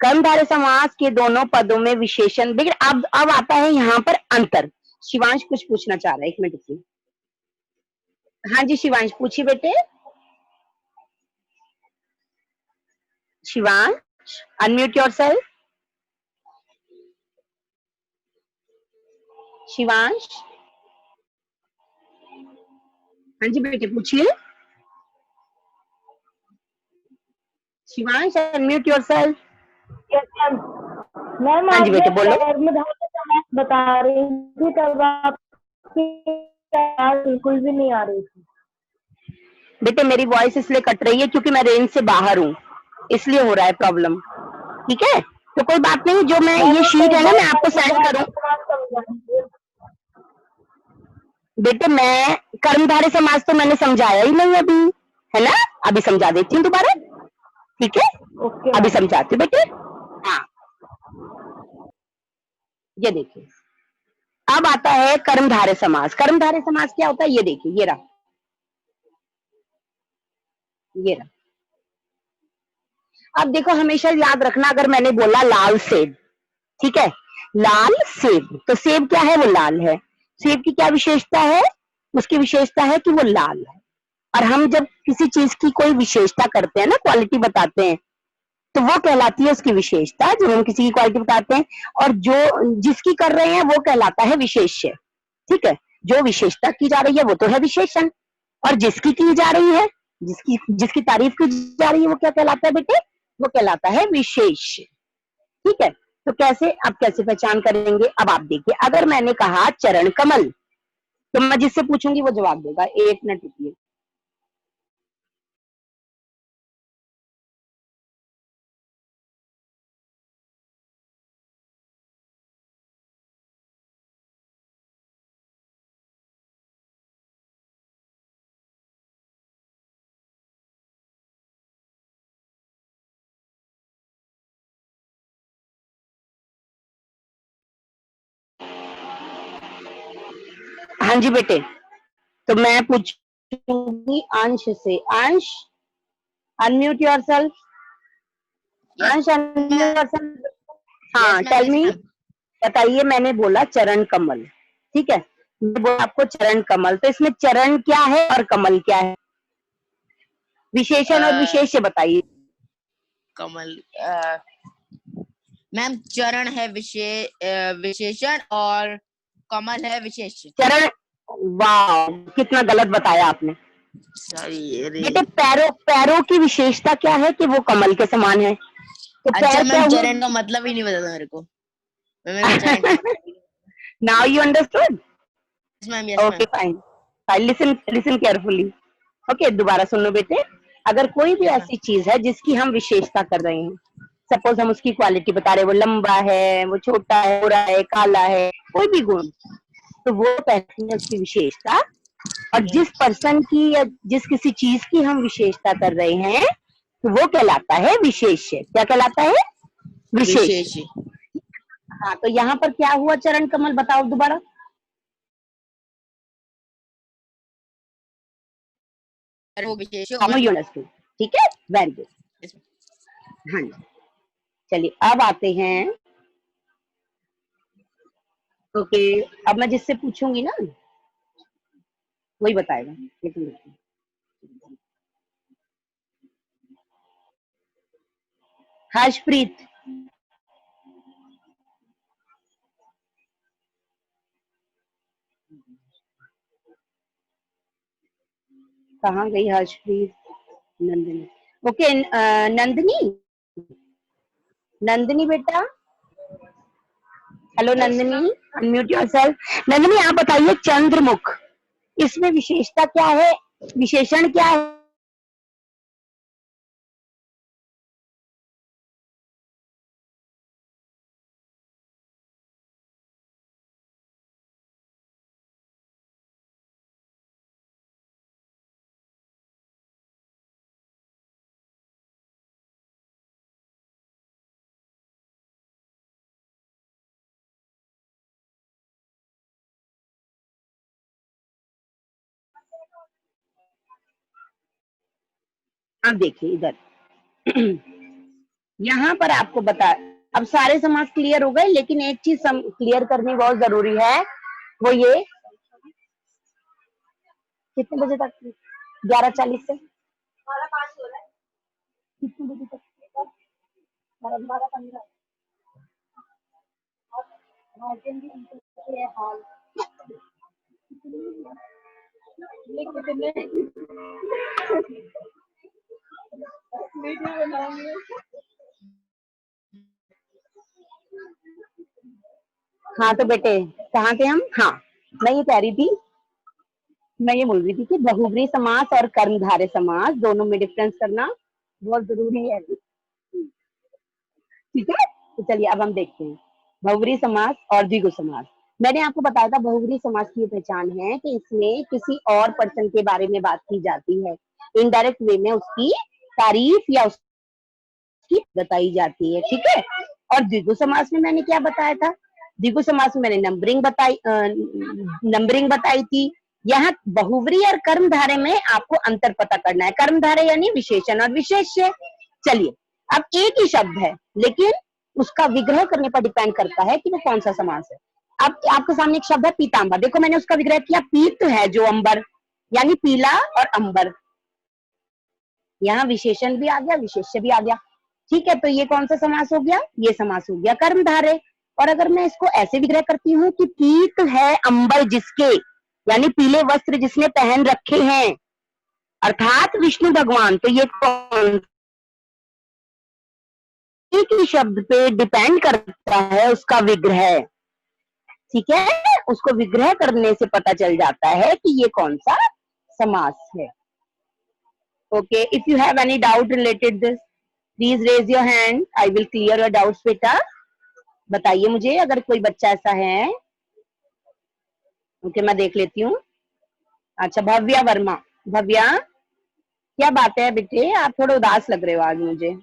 कर्मधारय समास के दोनों पदों में विशेषण। देखिए अब आता है यहाँ पर अंतर। शिवांश कुछ पूछना चाह रहा है, एक मिनट रुकिए। हाँ जी शिवांश, पूछिए बेटे। Shivansh, unmute yourself. शिवांश, हाँ जी बेटे पूछिए। Shivansh, unmute yourself. Yes ma'am. Ma'am हाँ आप जी बेटे जब बोलो। कर्मधारय समास बता रही थी तब आपकी आवाज बिल्कुल भी नहीं आ रही थी। बेटे मेरी वॉइस इसलिए कट रही है क्योंकि मैं रेंज से बाहर हूँ, इसलिए हो रहा है प्रॉब्लम। ठीक है, तो कोई बात नहीं, जो मैं ये शीट है ना मैं आपको सेंड करूँ। बेटे मैं कर्मधारय समास तो मैंने समझाया ही नहीं अभी, है ना। अभी समझा देती हूँ दोबारा, ठीक है। अभी समझाती हूँ बेटे। हाँ, ये देखिए, अब आता है कर्मधारय समास। कर्मधारय समास क्या होता है ये देखिए, ये रहा, ये रहा। अब देखो हमेशा याद रखना, अगर मैंने बोला लाल सेब, ठीक है, लाल सेब, तो सेब क्या है? वो लाल है। सेब की क्या विशेषता है? उसकी विशेषता है कि वो लाल है। और हम जब किसी चीज की कोई विशेषता करते हैं ना, क्वालिटी बताते हैं, तो वो कहलाती है उसकी विशेषता, जब हम किसी की क्वालिटी बताते हैं। और जो जिसकी कर रहे हैं वो कहलाता है विशेष्य। ठीक है, जो विशेषता की जा रही है वो तो है विशेषण, और जिसकी की जा रही है, जिसकी जिसकी तारीफ की जा रही है वो क्या कहलाता है बेटे? वो कहलाता है विशेष। ठीक है, तो कैसे, आप कैसे पहचान करेंगे? अब आप देखिए, अगर मैंने कहा चरण कमल, तो मैं जिससे पूछूंगी वो जवाब देगा। एक मिनट रुकिए। हाँ जी बेटे, तो मैं पूछूंगी अंश से। अंश, अनम्यूट योरसेल्फ। अंश, अनम्यूट योरसेल्फ। हाँ, टेल मी, बताइए। मैंने बोला चरण कमल, ठीक है, मैं बोला आपको चरण कमल, तो इसमें चरण क्या है और कमल क्या है? विशेषण और विशेष्य बताइए। कमल, मैम चरण है विशेषण और कमल है विशेष। चरण, वाह कितना गलत बताया आपने। सॉरी बेटे पैरों की विशेषता क्या है? कि वो कमल के समान है। तो अच्छा पैर क्या मैम, हुआ? चरण का मतलब ही नहीं पता था मेरे को। Now you understood? Ma'am yes okay fine, listen listen carefully. Okay, दोबारा सुन लो बेटे। अगर कोई भी ऐसी चीज है जिसकी हम विशेषता कर रहे हैं, सपोज हम उसकी क्वालिटी बता रहे हैं, वो लंबा है, वो छोटा है, गोरा है, काला है, कोई भी गुण, तो वो कहते हैं उसकी विशेषता। और जिस पर्सन की या जिस किसी चीज की हम विशेषता कर रहे हैं तो वो कहलाता है विशेष्य। क्या कहलाता है? विशेष। हाँ, तो यहाँ पर क्या हुआ चरण कमल, बताओ दोबारा। वो विशेष यू अंडरस्टूड, ठीक है, वेरी गुड। हाँ जी, चलिए अब आते हैं। ओके, अब मैं जिससे पूछूंगी ना वही बताएगा, लेकिन हर्षप्रीत, कहाँ गई हर्षप्रीत? नंदिनी, ओके, नंदिनी, नंदिनी बेटा, hello Nandini, unmute yourself. Nandini आप बताइए, चंद्रमुख, इसमें विशेषता क्या है, विशेषण क्या है? अब देखिए इधर यहाँ पर आपको बता, अब सारे समास क्लियर हो गए, लेकिन एक चीज क्लियर करनी बहुत जरूरी है, वो ये कितने बजे तक? 11:40 से कितने बजे तक? 12:15। हाँ तो बेटे कहाँ थे हम? हाँ, मैं ये कह रही थी, मैं ये बोल रही थी कि बहुब्री समास और कर्मधारय समास दोनों में डिफरेंस करना बहुत जरूरी है, ठीक है। तो चलिए अब हम देखते हैं बहुब्री समास और द्विगु समास। मैंने आपको बताया था बहुब्री समास की पहचान है कि इसमें किसी और पर्सन के बारे में बात की जाती है, इनडायरेक्ट वे में उसकी तारीफ या उसकी बताई जाती है, ठीक है। और द्विगु समास में मैंने क्या बताया था? द्विगु समास में मैंने नंबरिंग बताई थी। यहाँ बहुब्री और कर्मधारय में आपको अंतर पता करना है। कर्मधारय यानी विशेषण और विशेष्य। चलिए, अब एक ही शब्द है लेकिन उसका विग्रह करने पर डिपेंड करता है कि वो कौन सा समास है। अब आपके सामने एक शब्द है पीतांबर, देखो मैंने उसका विग्रह किया, पीत है जो अंबर, यानी पीला और अंबर। यहाँ विशेषण भी आ गया, विशेष्य भी आ गया, ठीक है। तो ये कौन सा समास हो गया? ये समास हो गया कर्मधारय। और अगर मैं इसको ऐसे विग्रह करती हूँ कि पीत है अंबर जिसके, यानी पीले वस्त्र जिसने पहन रखे हैं, अर्थात विष्णु भगवान, तो ये कौन एक ही शब्द पे डिपेंड करता है उसका विग्रह, ठीक है। उसको विग्रह करने से पता चल जाता है कि ये कौन सा समास है। Okay, if you have any doubt related this, please raise your hand, I will clear your doubts बेटा। बताइए मुझे अगर कोई बच्चा ऐसा है। ओके, मैं देख लेती हूँ। अच्छा, भव्या वर्मा, भव्या क्या बात है बेटे, आप थोड़े उदास लग रहे हो आज मुझे।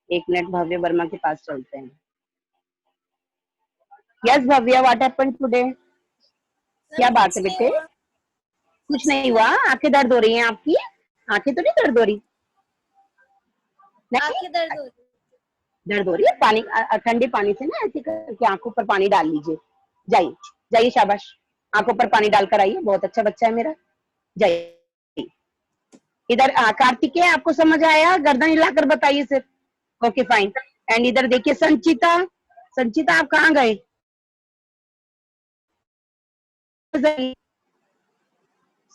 एक मिनट, भव्या वर्मा के पास चलते हैं। Yes Bhavya, what happened today? क्या बात है बेटे? कुछ नहीं हुआ? आंखें दर्द हो रही हैं आपकी? आंखें तो नहीं दर्द हो रही? आंखें दर्द हो रही दर्द हो रही है? पानी, ठंडे पानी से ना ऐसे करके आंखों पर पानी डाल लीजिए। जाइए जाइए, शाबाश, आंखों पर पानी डालकर आइए, बहुत अच्छा बच्चा है मेरा। जाइए इधर। कार्तिकेय, आपको समझ आया? गर्दन हिलाकर बताइए सिर्फ। Okay fine. एंड इधर देखिए संचिता, संचिता आप कहाँ गए?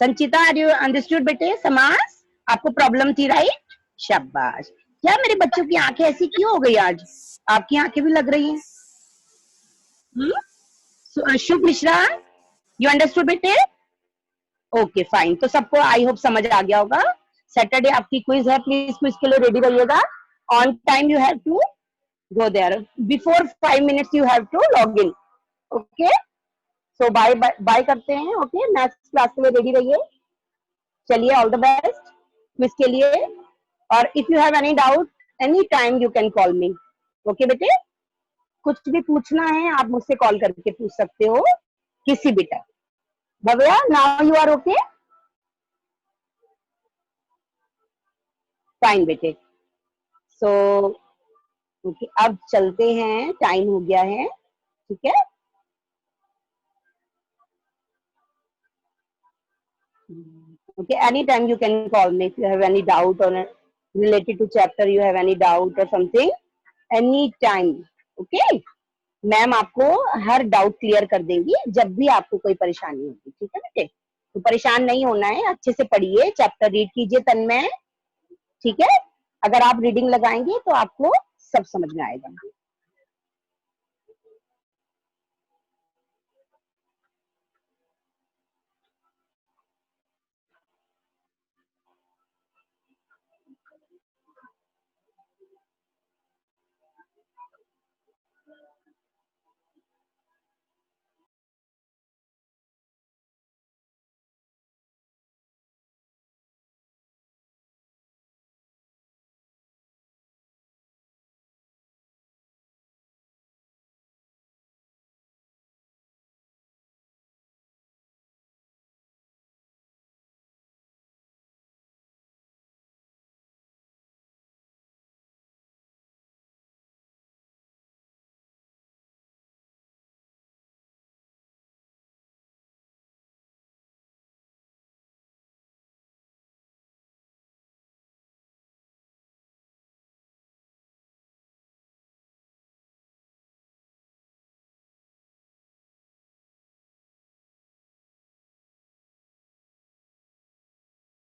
संचिता, आर यू अंडरस्टूड बेटे? समास आपको प्रॉब्लम थी, राइट? शाबाश। क्या मेरे बच्चों की आंखें ऐसी क्यों हो गई आज? आपकी आंखें भी लग रही हैं। शुभ मिश्रा, यू अंडरस्टूड बेटे? Okay fine. तो सबको आई होप समझ आ गया होगा। सैटरडे आपकी क्विज है, प्लीज क्विज के लिए रेडी रहिएगा। On time you have to go there, before 5 minutes you have to log in. Okay, so bye bye करते हैं। ओके, नेक्स्ट क्लास के लिए रेडी रहिए। चलिए, ऑल द बेस्ट क्विज के लिए। और if you have any doubt any time you can call me. Okay बेटे, कुछ भी पूछना है आप मुझसे कॉल करके पूछ सकते हो किसी भी time. Bhavya, now you are okay? Fine बेटे। सो ओके, अब चलते हैं, टाइम हो गया है, ठीक है। Okay, anytime you can call me if you have any doubt on it related to chapter, you have any doubt or something, anytime. Okay, ma'am आपको हर डाउट क्लियर कर देंगी जब भी आपको कोई परेशानी होगी, ठीक है बेटे। तो परेशान नहीं होना है, अच्छे से पढ़िए, चैप्टर रीड कीजिए तन्मय, ठीक है। अगर आप रीडिंग लगाएंगे तो आपको सब समझ में आएगा।